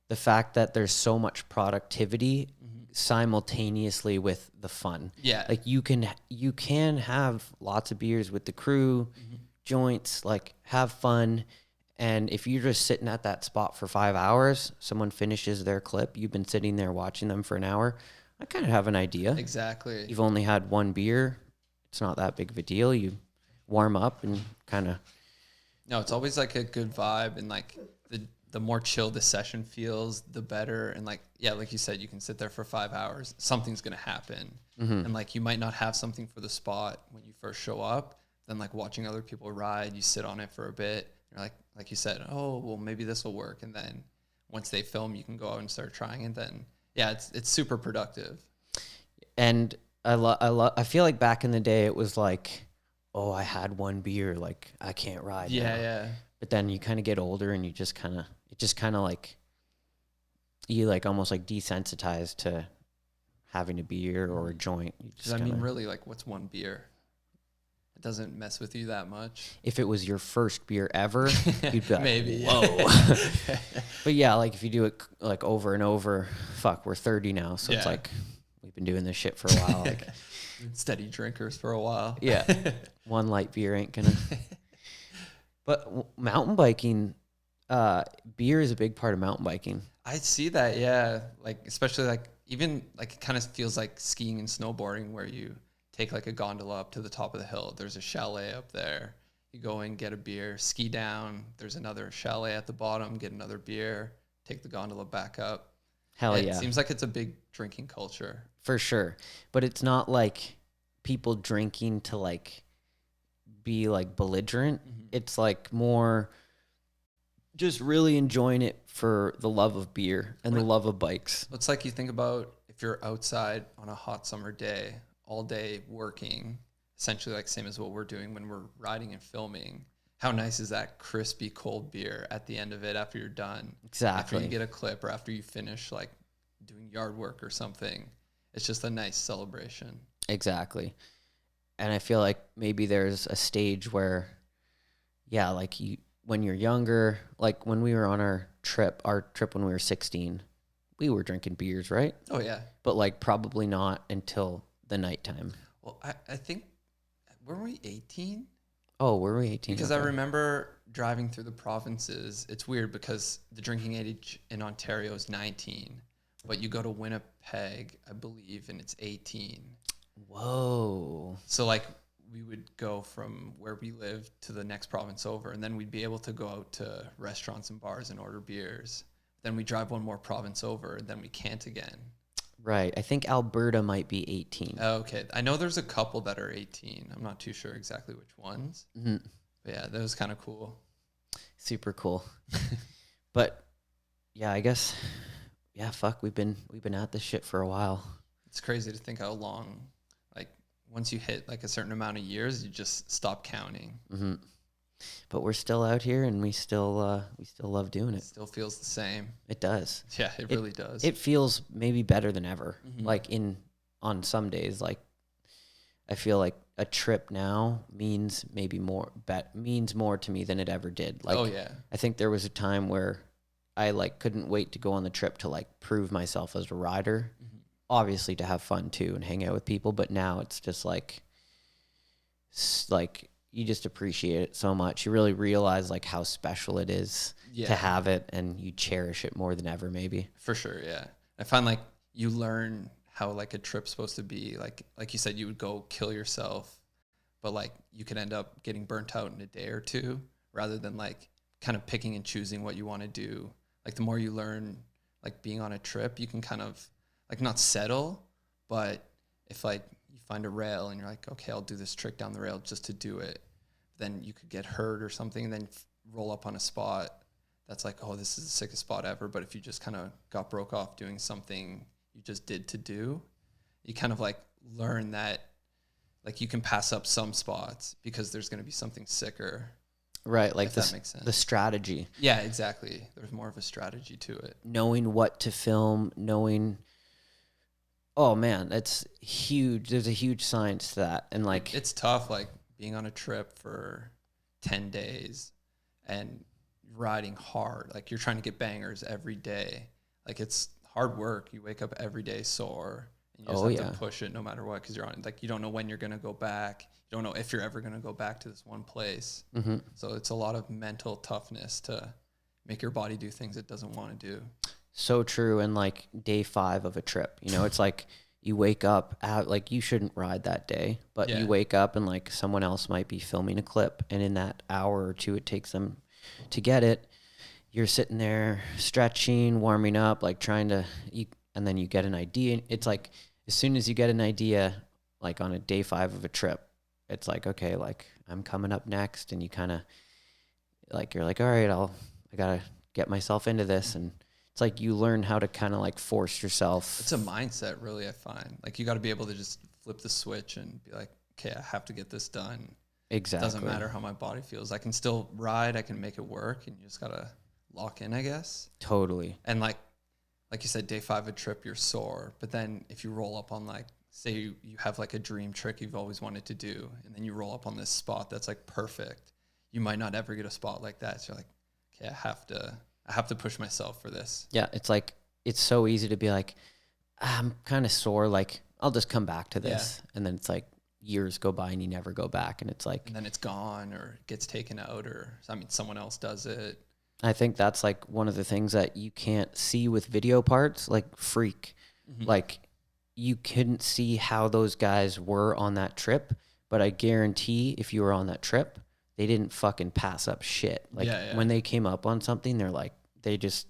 the fact that there's so much productivity simultaneously with the fun. Yeah. Like you can have lots of beers with the crew, joints, like have fun. And if you're just sitting at that spot for 5 hours, someone finishes their clip, you've been sitting there watching them for an hour, I kind of have an idea. Exactly. You've only had one beer. It's not that big of a deal. You warm up and kind of. No, it's always like a good vibe, and like the more chill the session feels, the better. And like, yeah, like you said, you can sit there for 5 hours. Something's going to happen. And like, you might not have something for the spot when you first show up. Then like watching other people ride, you sit on it for a bit. You're like you said, oh, well, maybe this will work. And then once they film, you can go out and start trying it. Then yeah, it's super productive. And I feel like back in the day, it was like, oh, I had one beer, like I can't ride. Yeah, now. yeah. But then you kind of get older, and it just kind of like, you like almost like desensitized to having a beer or a joint. You just I mean, kinda, really, like, what's one beer? It doesn't mess with you that much. if it was your first beer ever, you'd be like, Maybe. whoa. But yeah, like if you do it like over and over, fuck, we're 30 now, so it's Yeah. like we've been doing this shit for a while. Like, Steady drinkers for a while. yeah, one light beer ain't gonna. But mountain biking, beer is a big part of mountain biking. I see that, yeah. Like, especially like, even like, it kind of feels like skiing and snowboarding, where you take like a gondola up to the top of the hill. There's a chalet up there. You go in, get a beer, ski down. There's another chalet at the bottom, get another beer, take the gondola back up. Hell It yeah, seems like it's a big drinking culture. for sure. But it's not like people drinking to like be like belligerent. It's like more just really enjoying it for the love of beer and the love of bikes. It's like, you think about if you're outside on a hot summer day, all day working, essentially like same as what we're doing when we're riding and filming. How nice is that crispy cold beer at the end of it after you're done? Exactly. After you get a clip, or after you finish like doing yard work or something. It's just a nice celebration. Exactly. And I feel like maybe there's a stage where, yeah, like when you're younger, like when we were on our trip when we were 16, we were drinking beers, right? Oh, yeah. But like probably not until the nighttime. Well, I think, were we 18? Oh, were we 18? Because Okay. I remember driving through the provinces. It's weird because the drinking age in Ontario is 19, but you go to Winnipeg, I believe, and it's 18. Whoa. So like, we would go from where we lived to the next province over, and then we'd be able to go out to restaurants and bars and order beers. Then we drive one more province over, and then we can't again. Right. I think Alberta might be 18. Okay. I know there's a couple that are 18. I'm not too sure exactly which ones. Mm-hmm. But yeah, that was kind of cool. Super cool. But yeah, I guess, yeah, fuck, we've been at this shit for a while. It's crazy to think how long, like, once you hit like a certain amount of years, you just stop counting. Mm-hmm. But we're still out here, and we still love doing It it. still feels the same. It does. Yeah, it really does. It feels maybe better than ever. Mhm. Like on some days, like I feel like a trip now means maybe more means more to me than it ever did. Like Oh yeah. I think there was a time where I like couldn't wait to go on the trip to like prove myself as a rider. Mhm. Obviously to have fun too and hang out with people, but now it's just like like you just appreciate it so much. You really realize like how special it is Yeah. to have it, and you cherish it more than ever maybe. For sure, yeah. I find like you learn how like a trip's supposed to be. Like you said, you would go kill yourself, but like you could end up getting burnt out in a day or two rather than like kind of picking and choosing what you want to do. Like the more you learn like being on a trip, you can kind of like not settle, but if like you find a rail and you're like, okay, I'll do this trick down the rail just to do it, then you could get hurt or something and then roll up on a spot that's like, oh, this is the sickest spot ever. But if you just kind of got broke off doing something you just did to do, you kind of like learn that like you can pass up some spots because there's going to be something sicker. Right, like If that makes sense. the strategy, Yeah, exactly. There's more of a strategy to it. knowing what to film, knowing oh man, it's huge. There's a huge science to that. And like It's tough, like being on a trip for 10 days and riding hard. Like you're trying to get bangers every day. Like it's hard work. You wake up every day sore and you just Oh, have yeah. to push it no matter what because you're on, like, you don't know when you're going to go back. You don't know if you're ever going to go back to this one place. hmm So it's a lot of mental toughness to make your body do things it doesn't want to do. so true. And like day 5 of a trip, you know, it's like you wake up out like you shouldn't ride that day, but Yeah. you wake up and like someone else might be filming a clip, and in that hour or two it takes them to get it, you're sitting there stretching, warming up, like trying to and then you get an idea. It's like as soon as you get an idea, like on a day 5 of a trip, it's like, okay, like I'm coming up next, and you kind of like you're like, all right, I gotta get myself into this, and it's like you learn how to kind of like force yourself. It's a mindset, really, I find. Like you got to be able to just flip the switch and be like, okay, I have to get this done. Exactly. Doesn't matter how my body feels. I can still ride. I can make it work, and you just gotta lock in, I guess. Totally. And like you said, day 5 of a trip, you're sore. But then if you roll up on like, say you have like a dream trick you've always wanted to do, and then you roll up on this spot that's like perfect, you might not ever get a spot like that. So you're like, okay, I have to push myself for this. Yeah, it's like it's so easy to be like, I'm kind of sore. Like I'll just come back to this, and then it's like years go by and you never go back, and it's like And then it's gone or it gets taken out, or I mean, someone else does it. I think that's like one of the things that you can't see with video parts, like Freak. Mhm. Like you couldn't see how those guys were on that trip, but I guarantee if you were on that trip, they didn't fucking pass up shit. Like Yeah. when they came up on something, they're like they just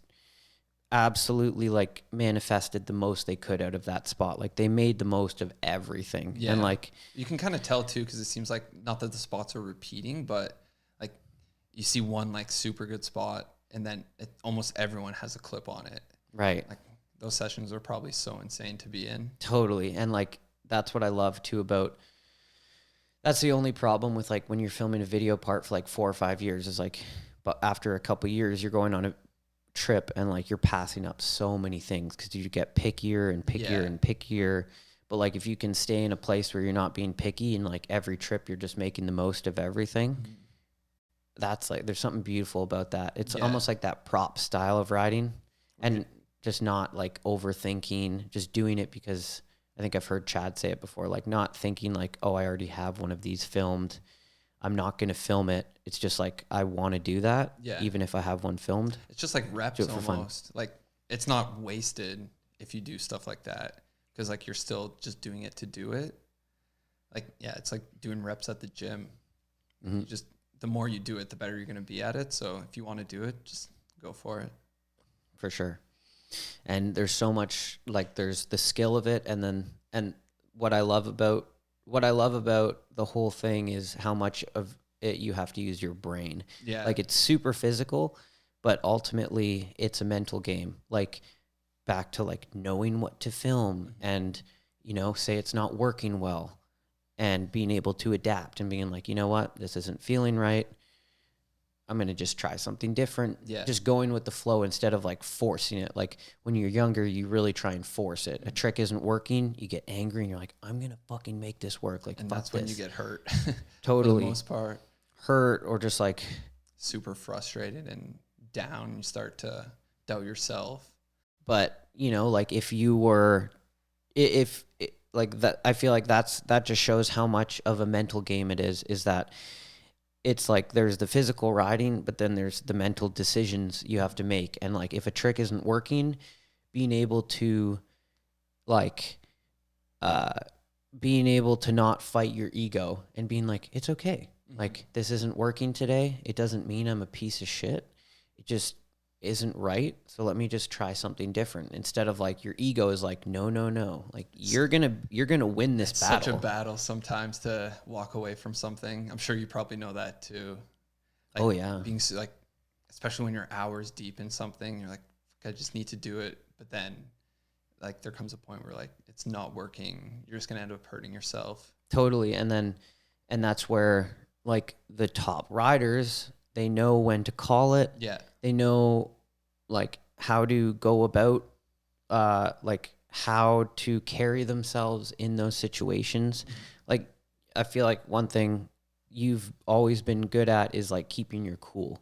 absolutely like manifested the most they could out of that spot. Like they made the most of everything. Yeah. And like You can kind of tell too, because it seems like not that the spots are repeating, but like you see one like super good spot, and then almost everyone has a clip on it. right. Like those sessions are probably so insane to be in. Totally. And like that's what I love too about that's the only problem with like when you're filming a video part for like 4 or 5 years is like but after a couple years you're going on a trip and like you're passing up so many things because you get pickier and pickier Yeah. and pickier. But like if you can stay in a place where you're not being picky and like every trip you're just making the most of everything, that's like there's something beautiful about that. It's Yeah. almost like that prop style of riding, and just not like overthinking, just doing it because I think I've heard Chad say it before, like not thinking like, oh, I already have one of these filmed, I'm not going to film it. It's just like I want to do that, Yeah. even if I have one filmed. It's just like reps Do it for fun. almost. Like it's not wasted if you do stuff like that, because like you're still just doing it to do it. Like yeah, it's like doing reps at the gym. Mhm. You just the more you do it, the better you're going to be at it. So if you want to do it, just go for it. For sure. And there's so much like there's the skill of it, and what I love about the whole thing is how much of it you have to use your brain. Yeah. Like it's super physical, but ultimately it's a mental game. Like back to like knowing what to film and you know, say it's not working well and being able to adapt and being like, you know what, this isn't feeling right. I'm going to just try something different. Yeah. Just going with the flow instead of like forcing it. Like when you're younger, you really try and force it. A trick isn't working, you get angry and you're like, I'm going to fucking make this work. Like, And fuck that's when you this. get hurt. Totally. For the most part. Hurt or just like super frustrated and down. You start to doubt yourself. But, you know, like if you were, if like that, I feel like that just shows how much of a mental game it is that it's like there's the physical riding, but then there's the mental decisions you have to make. And like if a trick isn't working, being able to like being able to not fight your ego and being like, it's okay. Like this isn't working today. It doesn't mean I'm a piece of shit. It just isn't right. So let me just try something different instead of like your ego is like, no. Like you're going to win this battle. Such a battle sometimes to walk away from something. I'm sure you probably know that too. Like oh yeah. Being like, especially when you're hours deep in something, you're like, I just need to do it. But then like there comes a point where like, it's not working. You're just going to end up hurting yourself. Totally. And that's where like the top riders, they know when to call it. Yeah. They know like how to go about like how to carry themselves in those situations. Like I feel like one thing you've always been good at is like keeping your cool.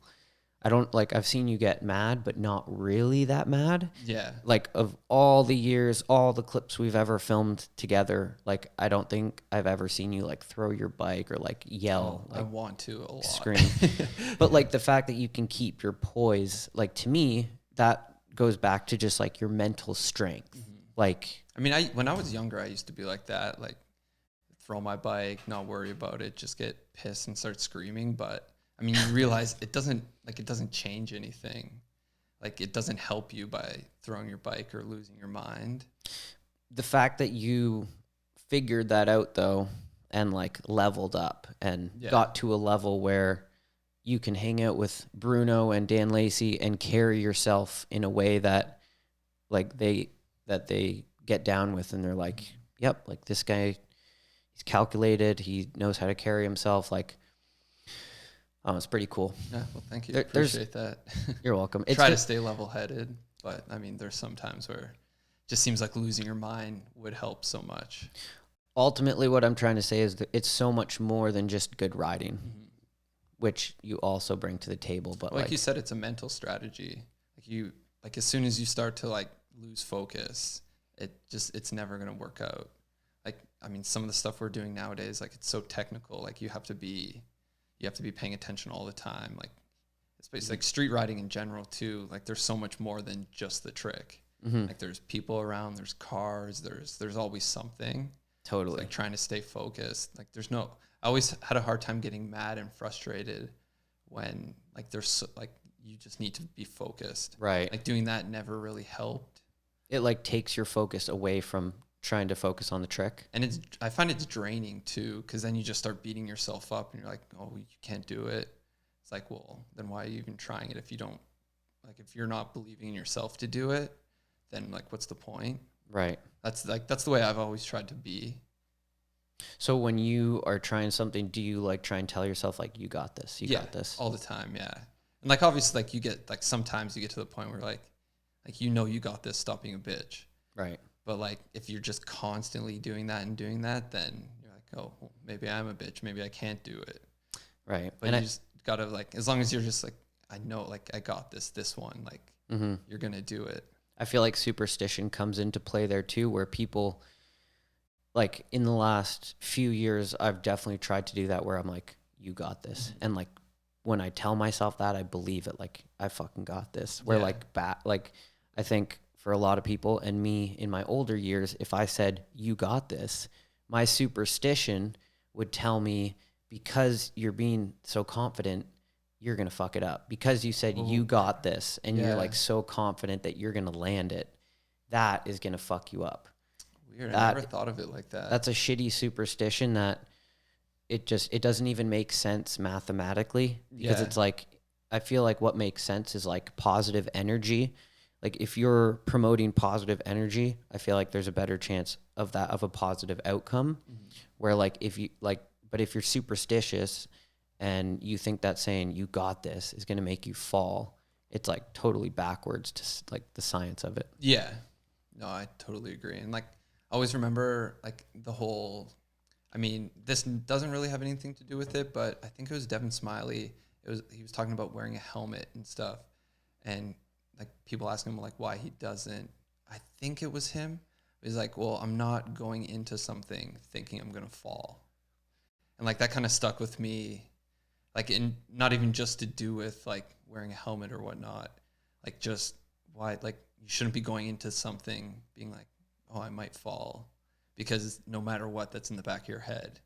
I don't like I've seen you get mad, but not really that mad. Yeah. Like of all the years, all the clips we've ever filmed together, like I don't think I've ever seen you like throw your bike or like yell. I want to a lot. Scream. But like the fact that you can keep your poise, like to me, that goes back to just like your mental strength. Like I mean, when I was younger, I used to be like that, like throw my bike, not worry about it, just get pissed and start screaming. But I mean, you realize it doesn't change anything. Like it doesn't help you by throwing your bike or losing your mind. The fact that you figured that out though, and like leveled up and got to a level where you can hang out with Bruno and Dan Lacey and carry yourself in a way that like they get down with and they're like, yep, like this guy, he's calculated, he knows how to carry himself. Like, it's pretty cool. Yeah, well, thank you. Appreciate that. You're welcome. Try to stay level-headed, but I mean, there's some times where it just seems like losing your mind would help so much. Ultimately, what I'm trying to say is that it's so much more than just good riding, which you also bring to the table. But like you said, it's a mental strategy. Like as soon as you start to like lose focus, it's never going to work out. Like, I mean, some of the stuff we're doing nowadays, like it's so technical, like you have to be paying attention all the time. Like it's basically like street riding in general too. Like there's so much more than just the trick. Like there's people around, there's cars, there's always something. Totally. It's like trying to stay focused. Like I always had a hard time getting mad and frustrated when like you just need to be focused. Right. Like doing that never really helped. It like takes your focus away from trying to focus on the trick. And I find it's draining too, because then you just start beating yourself up and you're like, oh, you can't do it. It's like, well, then why are you even trying it if you're not believing in yourself to do it, then like what's the point? Right. That's the way I've always tried to be. So when you are trying something, do you like try and tell yourself like you got this? You got this? All the time, yeah. And like obviously like you get like sometimes you get to the point where like you got this, stop being a bitch. Right. But like if you're just constantly doing that, then you're like, oh, well, maybe I'm a bitch, maybe I can't do it. Right. But you just gotta like, as long as you're just like, I know like I got this one, like you're gonna do it. I feel like superstition comes into play there too, where people like in the last few years, I've definitely tried to do that where I'm like, you got this. And like when I tell myself that, I believe it. Like I fucking got this. Where like I think for a lot of people and me in my older years, if I said, you got this, my superstition would tell me because you're being so confident, you're going to fuck it up. Because you said you got this and you're like so confident that you're going to land it, that is going to fuck you up. Weird. I never thought of it like that. That's a shitty superstition that it doesn't even make sense mathematically because it's like, I feel like what makes sense is like positive energy. Like if you're promoting positive energy, I feel like there's a better chance of a positive outcome where like if you're superstitious and you think that saying "you got this" is going to make you fall, it's like totally backwards to like the science of it. Yeah. No, I totally agree. And like, I always remember like the whole, I mean, this doesn't really have anything to do with it, but I think it was Devin Smiley. He was talking about wearing a helmet and stuff. And like people asking him like why he doesn't. I think it was him. He's like, well, I'm not going into something thinking I'm going to fall. And like that kind of stuck with me, like in not even just to do with like wearing a helmet or whatnot, like just why, like you shouldn't be going into something being like, oh, I might fall, because no matter what, that's in the back of your head.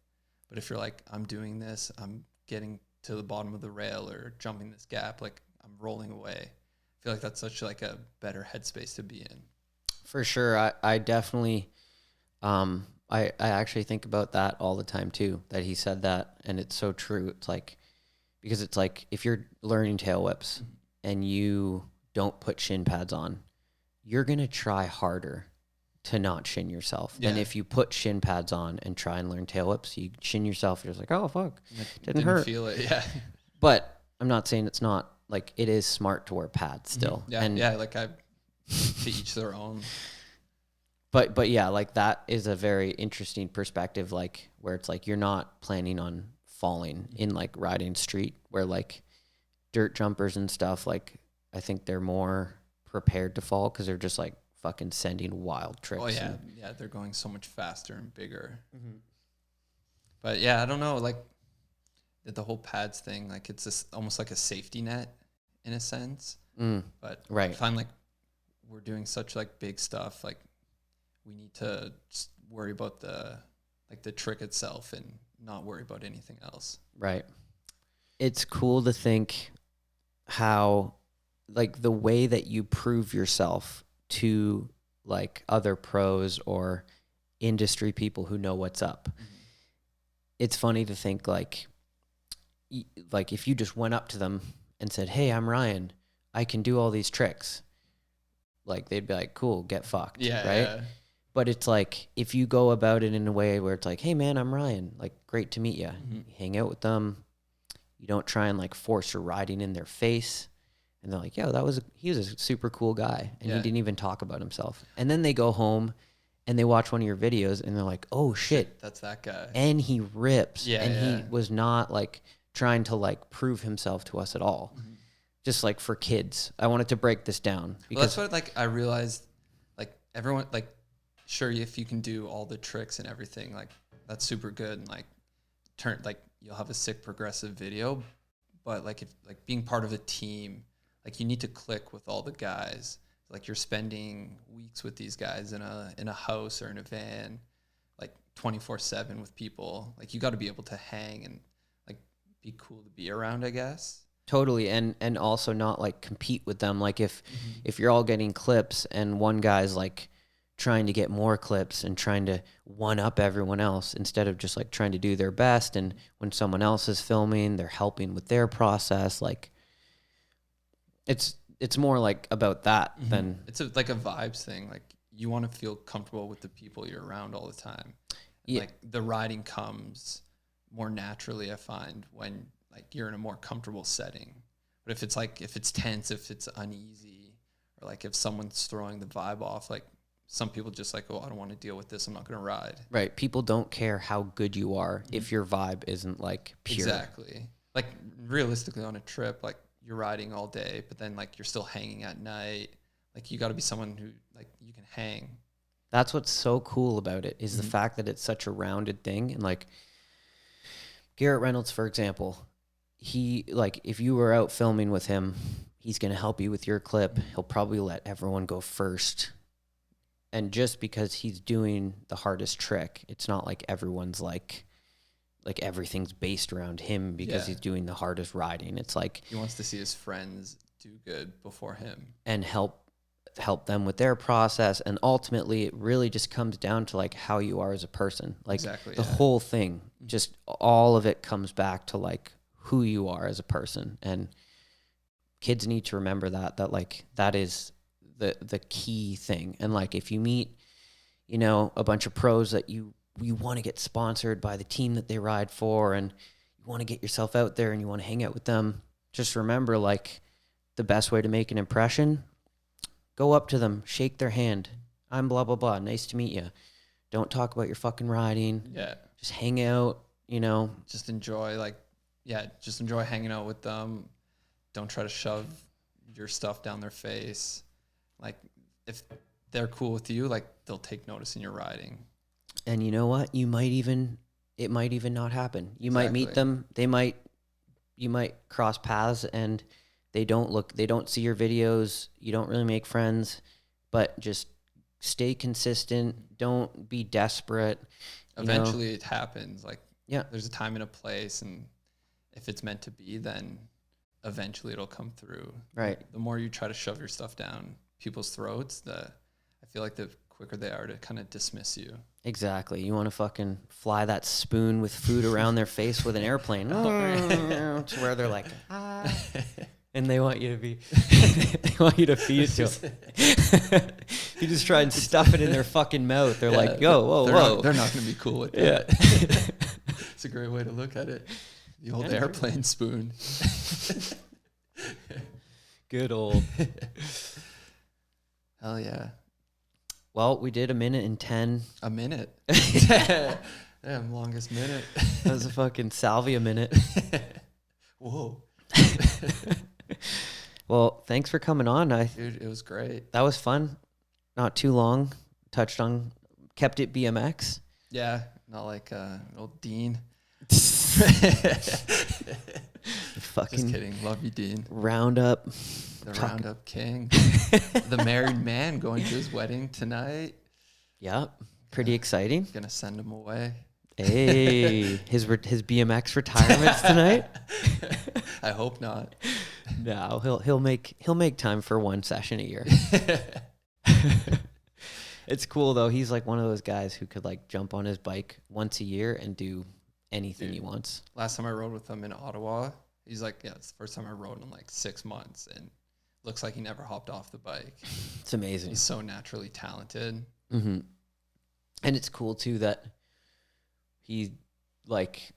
But if you're like, I'm doing this, I'm getting to the bottom of the rail or jumping this gap, like I'm rolling away. I feel like that's such like a better headspace to be in. For sure. I definitely, I actually think about that all the time too, that he said that. And it's so true. It's like, because it's like, if you're learning tail whips and you don't put shin pads on, you're going to try harder to not shin yourself than if you put shin pads on and try and learn tail whips. You shin yourself, you're just like, oh, fuck, didn't hurt. Feel it, yeah. But I'm not saying it's not, like, it is smart to wear pads still. Yeah, and yeah, like to each their own. But yeah, like that is a very interesting perspective, like where it's like you're not planning on falling in like riding street, where like dirt jumpers and stuff, like I think they're more prepared to fall because they're just like fucking sending wild tricks. Oh yeah, yeah, they're going so much faster and bigger. But yeah, I don't know, like the whole pads thing, like it's almost like a safety net in a sense. But right. I find like we're doing such like big stuff, like we need to just worry about the trick itself and not worry about anything else. Right. It's cool to think how like the way that you prove yourself to like other pros or industry people who know what's up. It's funny to think like if you just went up to them and said, "Hey, I'm Ryan. I can do all these tricks." Like they'd be like, "Cool, get fucked." Yeah. Right. Yeah. But it's like, if you go about it in a way where it's like, "Hey man, I'm Ryan. Like, great to meet you." You hang out with them. You don't try and like force your riding in their face. And they're like, "Yo, he was a super cool guy." And he didn't even talk about himself. And then they go home and they watch one of your videos and they're like, "Oh shit, that's that guy." And he rips. Yeah. And he was not like trying to like prove himself to us at all. Just like for kids. I wanted to break this down. Well, that's what like I realized, like everyone, like sure, if you can do all the tricks and everything, like that's super good, and like you'll have a sick progressive video. But like if like being part of a team, like you need to click with all the guys. Like you're spending weeks with these guys in a house or in a van, like 24/7 with people. Like you got to be able to hang and like be cool to be around, I guess. Totally. And also not like compete with them. Like if you're all getting clips and one guy's like trying to get more clips and trying to one up everyone else instead of just like trying to do their best, and when someone else is filming, they're helping with their process. Like it's more like about that than it's like a vibes thing. Like you want to feel comfortable with the people you're around all the time. Yeah. Like the riding comes more naturally, I find, when like you're in a more comfortable setting. But if it's tense, if it's uneasy, or like if someone's throwing the vibe off, like some people just like, "Oh, I don't want to deal with this. I'm not going to ride." Right. People don't care how good you are if your vibe isn't like pure. Exactly. Like realistically on a trip, like you're riding all day, but then like you're still hanging at night. Like you got to be someone who like you can hang. That's what's so cool about it is the fact that it's such a rounded thing. And like Garrett Reynolds, for example, he like if you were out filming with him, he's going to help you with your clip. He'll probably let everyone go first. And just because he's doing the hardest trick, it's not like everyone's like everything's based around him because he's doing the hardest riding. It's like he wants to see his friends do good before him and help them with their process. And ultimately it really just comes down to like how you are as a person. Like the whole thing, just all of it comes back to like who you are as a person. And kids need to remember that like that is the key thing. And like if you meet, you know, a bunch of pros that you want to get sponsored by the team that they ride for, and you want to get yourself out there and you want to hang out with them, just remember, like, the best way to make an impression, go up to them, shake their hand. I'm blah, blah, blah. Nice to meet you. Don't talk about your fucking riding. Yeah. Just hang out, you know. Just enjoy, like, just enjoy hanging out with them. Don't try to shove your stuff down their face. Like, if they're cool with you, like, they'll take notice in your riding. And you know what? It might even not happen. You might meet Exactly. them. You might cross paths and they don't see your videos. You don't really make friends, but just stay consistent. Don't be desperate. Eventually it happens. Like, Yeah. there's a time and a place, and if it's meant to be, then eventually it'll come through. Right. The more you try to shove your stuff down people's throats, I feel like the quicker they are to kind of dismiss you. Exactly. You want to fucking fly that spoon with food around their face with an airplane. To where they're like, ah. And they want you to be, they want you to feed it to them. You just try and stuff it in their fucking mouth. They're like, yo, whoa, whoa. They're not going to be cool with Yeah. that. It's a great way to look at it. The old Yeah. airplane spoon. Good old. Hell yeah. Well, we did 1:10. A minute. Damn, longest minute. That was a fucking salvia minute. Whoa. Well, thanks for coming on. Dude, it was great. That was fun. Not too long. Kept it BMX. Yeah, not like old Dean. Fucking Just kidding. Love you, Dean. Roundup. The Roundup King. The married man going to his wedding tonight. Yep. Pretty exciting. Gonna send him away. Hey, his BMX retirement's tonight. I hope not. No, he'll make time for one session a year. It's cool though. He's like one of those guys who could like jump on his bike once a year and do anything he wants. Last time I rode with him in Ottawa, he's like, yeah, it's the first time I rode in like 6 months, and looks like he never hopped off the bike. It's amazing. He's so naturally talented. Mm-hmm. And it's cool too that he like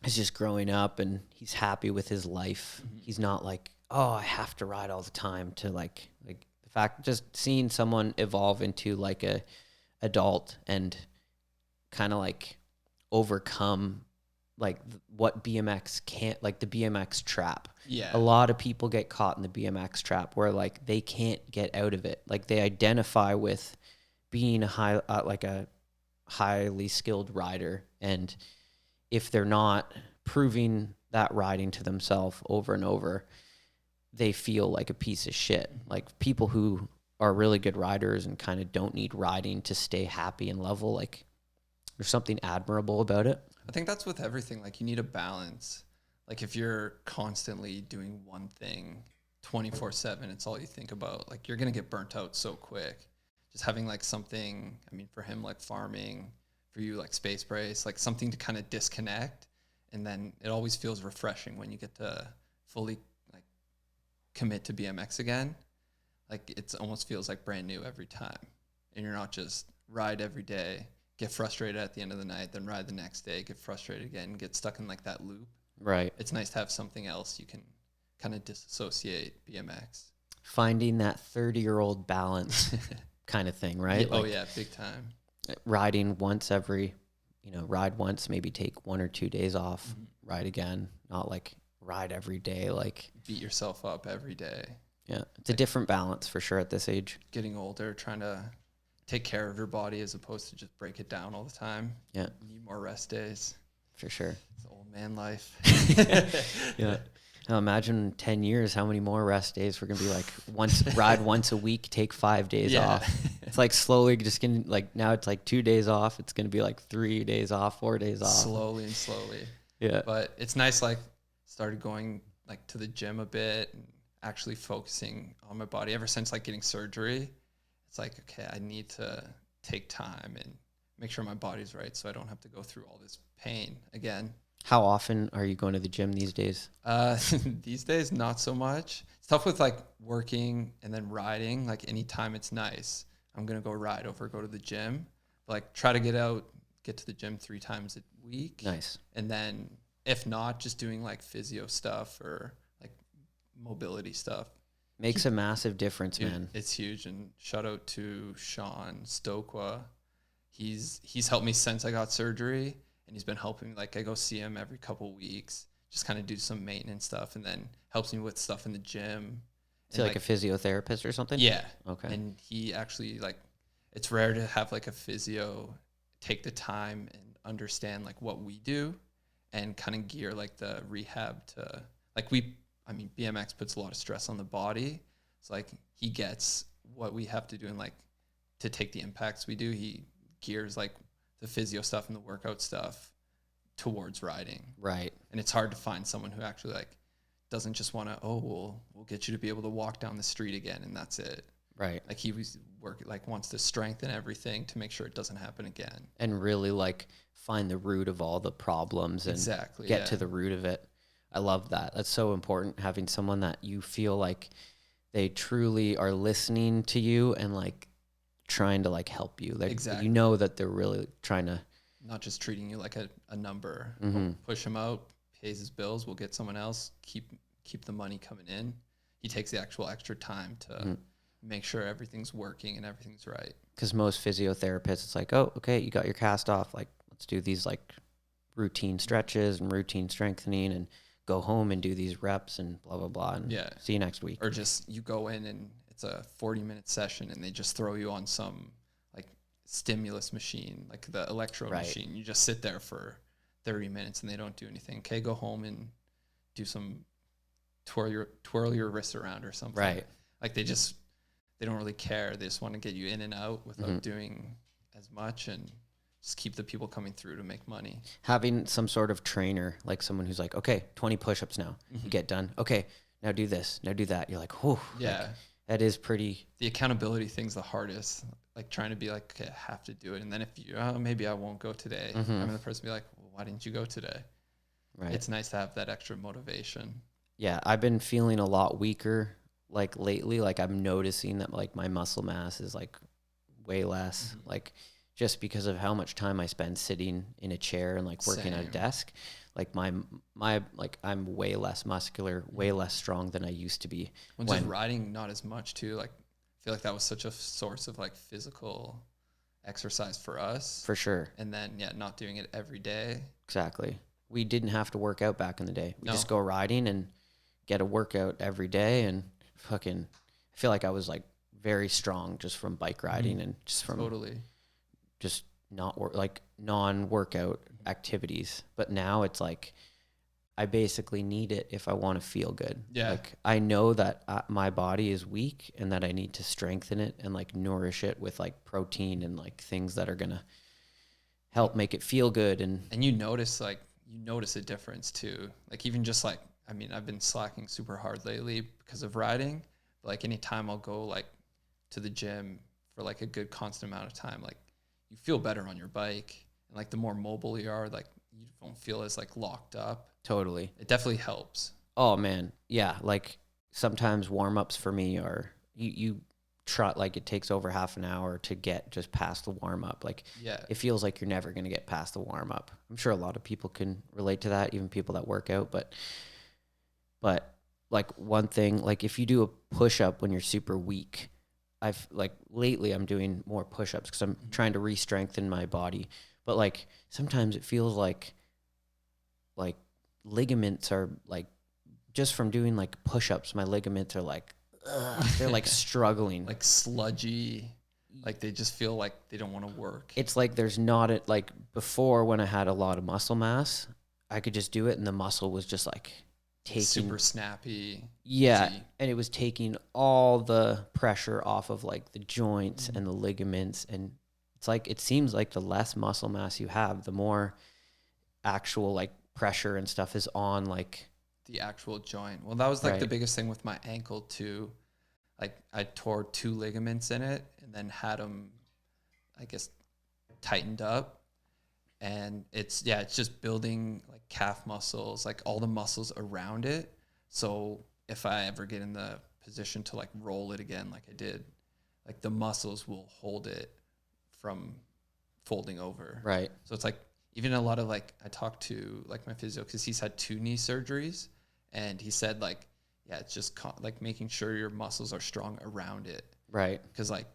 is just growing up and he's happy with his life. Mm-hmm. He's not like, oh, I have to ride all the time, to like the fact, just seeing someone evolve into like a adult and kind of like overcome like what BMX can't, like the BMX trap. Yeah. A lot of people get caught in the BMX trap where like they can't get out of it. Like they identify with being a highly skilled rider, and if they're not proving that riding to themselves over and over, they feel like a piece of shit. Like people who are really good riders and kind of don't need riding to stay happy and level, like there's something admirable about it. I think that's with everything. Like, you need a balance. Like, if you're constantly doing one thing 24/7, it's all you think about. Like, you're going to get burnt out so quick. Just having like something, I mean, for him, like farming, for you, like Space Brace, like something to kind of disconnect. And then it always feels refreshing when you get to fully like commit to BMX again. Like, it almost feels like brand new every time. And you're not just ride every day, get frustrated at the end of the night, then ride the next day, get frustrated again, get stuck in like that loop. Right. It's nice to have something else you can kind of disassociate BMX. Finding that 30-year-old balance kind of thing, right? Oh like yeah, big time. Riding once ride once, maybe take 1 or 2 days off, ride again, not like ride every day. Like Beat yourself up every day. Yeah. It's a different balance for sure at this age. Getting older, trying to take care of your body as opposed to just break it down all the time. Yeah. You need more rest days. For sure. It's old man life. Yeah. Now imagine in 10 years how many more rest days we're going to be like, ride once a week, take 5 days off. It's like slowly just getting like, now it's like 2 days off. It's going to be like 3 days off, 4 days off. Slowly and slowly. Yeah. But it's nice, like, started going like to the gym a bit and actually focusing on my body ever since like getting surgery. It's like, okay, I need to take time and make sure my body's right so I don't have to go through all this pain again. How often are you going to the gym these days? These days, not so much. It's tough with like working and then riding. Like anytime it's nice, I'm going to go ride over, go to the gym. But, like, try to get get to the gym 3 times a week. Nice. And then if not, just doing like physio stuff or like mobility stuff. Makes a massive difference, Dude, man. it's huge. And shout out to Sean Stokwa. He's helped me since I got surgery, and he's been helping me. Like I go see him every couple weeks, just kind of do some maintenance stuff, and then helps me with stuff in the gym. Is he like a physiotherapist or something? Yeah. Okay. And he actually like, it's rare to have like a physio take the time and understand like what we do and kind of gear like the rehab to like BMX puts a lot of stress on the body. It's like he gets what we have to do and like to take the impacts we do. He gears like the physio stuff and the workout stuff towards riding. Right. And it's hard to find someone who actually like doesn't just want to, we'll get you to be able to walk down the street again and that's it. Right. Like he was wants to strengthen everything to make sure it doesn't happen again. And really like find the root of all the problems and get to the root of it. I love that. That's so important, having someone that you feel like they truly are listening to you and like trying to like help you. Like you know that they're really trying to, not just treating you like a number. Mm-hmm. Push him out, pays his bills, we'll get someone else, keep the money coming in. He takes the actual extra time to make sure everything's working and everything's right. Because most physiotherapists, it's like, oh, okay, you got your cast off. Like, let's do these like routine stretches and routine strengthening and go home and do these reps and blah, blah, blah. And see you next week. Or just you go in and it's a 40-minute session and they just throw you on some like stimulus machine, like the electro machine. You just sit there for 30 minutes and they don't do anything. Okay, go home and do some twirl your wrists around or something. Right. Like they don't really care. They just want to get you in and out without doing as much and just keep the people coming through to make money. Having some sort of trainer, like someone who's like, okay, 20 push-ups now. You get done. Okay, now do this, now do that. You're like, whew. Yeah. Like, that is pretty. The accountability thing's the hardest. Like trying to be like, okay, I have to do it. And then if you, maybe I won't go today. I mean, the person be like, well, why didn't you go today? Right. It's nice to have that extra motivation. Yeah, I've been feeling a lot weaker like lately. Like I'm noticing that like my muscle mass is like way less. Like just because of how much time I spend sitting in a chair and like working at a desk, like my like I'm way less muscular, way less strong than I used to be. When just riding, not as much too. Like I feel like that was such a source of like physical exercise for us. For sure. And then not doing it every day. Exactly. We didn't have to work out back in the day. We just go riding and get a workout every day and fucking, I feel like I was like very strong just from bike riding and just from just like non-workout activities. But now it's like I basically need it if I want to feel good. Yeah. Like I know that my body is weak and that I need to strengthen it and like nourish it with like protein and like things that are going to help make it feel good. And you notice a difference too. Like even just like, I mean, I've been slacking super hard lately because of riding. But like anytime I'll go like to the gym for like a good constant amount of time, like you feel better on your bike. And like the more mobile you are, like you don't feel as like locked up. Totally. It definitely helps. Oh man. Yeah. Like sometimes warm-ups for me are you try, like it takes over half an hour to get just past the warm-up. Like it feels like you're never going to get past the warm-up. I'm sure a lot of people can relate to that, even people that work out, but like one thing, like if you do a push-up when you're super weak, I've like lately I'm doing more push-ups because I'm trying to re-strengthen my body. But like sometimes it feels like ligaments are like, just from doing like push-ups, my ligaments are like, they're like struggling. Like sludgy. Like they just feel like they don't want to work. It's like there's not a, like before when I had a lot of muscle mass, I could just do it and the muscle was just like taking super snappy. Yeah. Easy. And it was taking all the pressure off of like the joints and the ligaments. And it's like, it seems like the less muscle mass you have, the more actual like pressure and stuff is on like the actual joint. Well, that was like the biggest thing with my ankle too. Like I tore 2 ligaments in it and then had them, I guess, tightened up. And it's just building like calf muscles, like all the muscles around it. So if I ever get in the position to like roll it again, like I did, like the muscles will hold it from folding over. Right. So it's like, even a lot of like, I talked to like my physio because he's had 2 knee surgeries, and he said like, yeah, it's just like making sure your muscles are strong around it. Right. Because like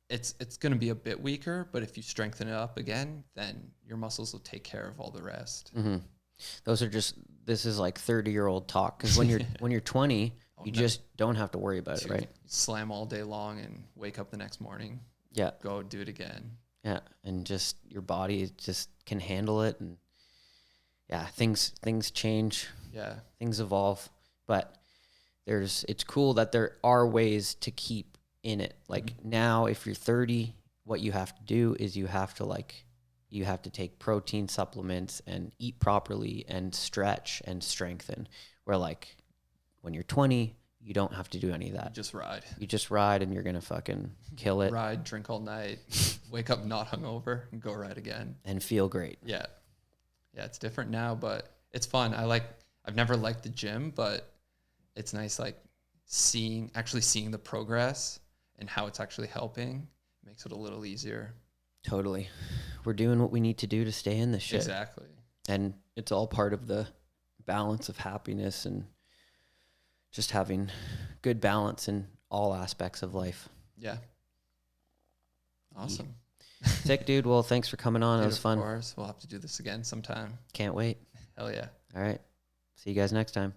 it's going to be a bit weaker, but if you strengthen it up again, then your muscles will take care of all the rest. Mm-hmm. This is like 30-year-old talk, because when you're 20, you just don't have to worry about it, right? Slam all day long and wake up the next morning. Yeah. Go do it again. Yeah, and just your body just can handle it, and yeah, things change. Yeah. Things evolve, but it's cool that there are ways to keep in it. Like now, if you're 30, what you have to do is you have to take protein supplements and eat properly and stretch and strengthen. Where like when you're 20, you don't have to do any of that. You just ride and you're going to fucking kill it. Ride, drink all night, wake up not hungover, and go ride again. And feel great. Yeah. Yeah, it's different now, but it's fun. I've never liked the gym, but it's nice like seeing the progress and how it's actually helping. It makes it a little easier. Totally. We're doing what we need to do to stay in this shit. Exactly. And it's all part of the balance of happiness and just having good balance in all aspects of life. Yeah. Awesome. Sick, dude. Well, thanks for coming on. It was fun. Of course. We'll have to do this again sometime. Can't wait. Hell yeah. All right. See you guys next time.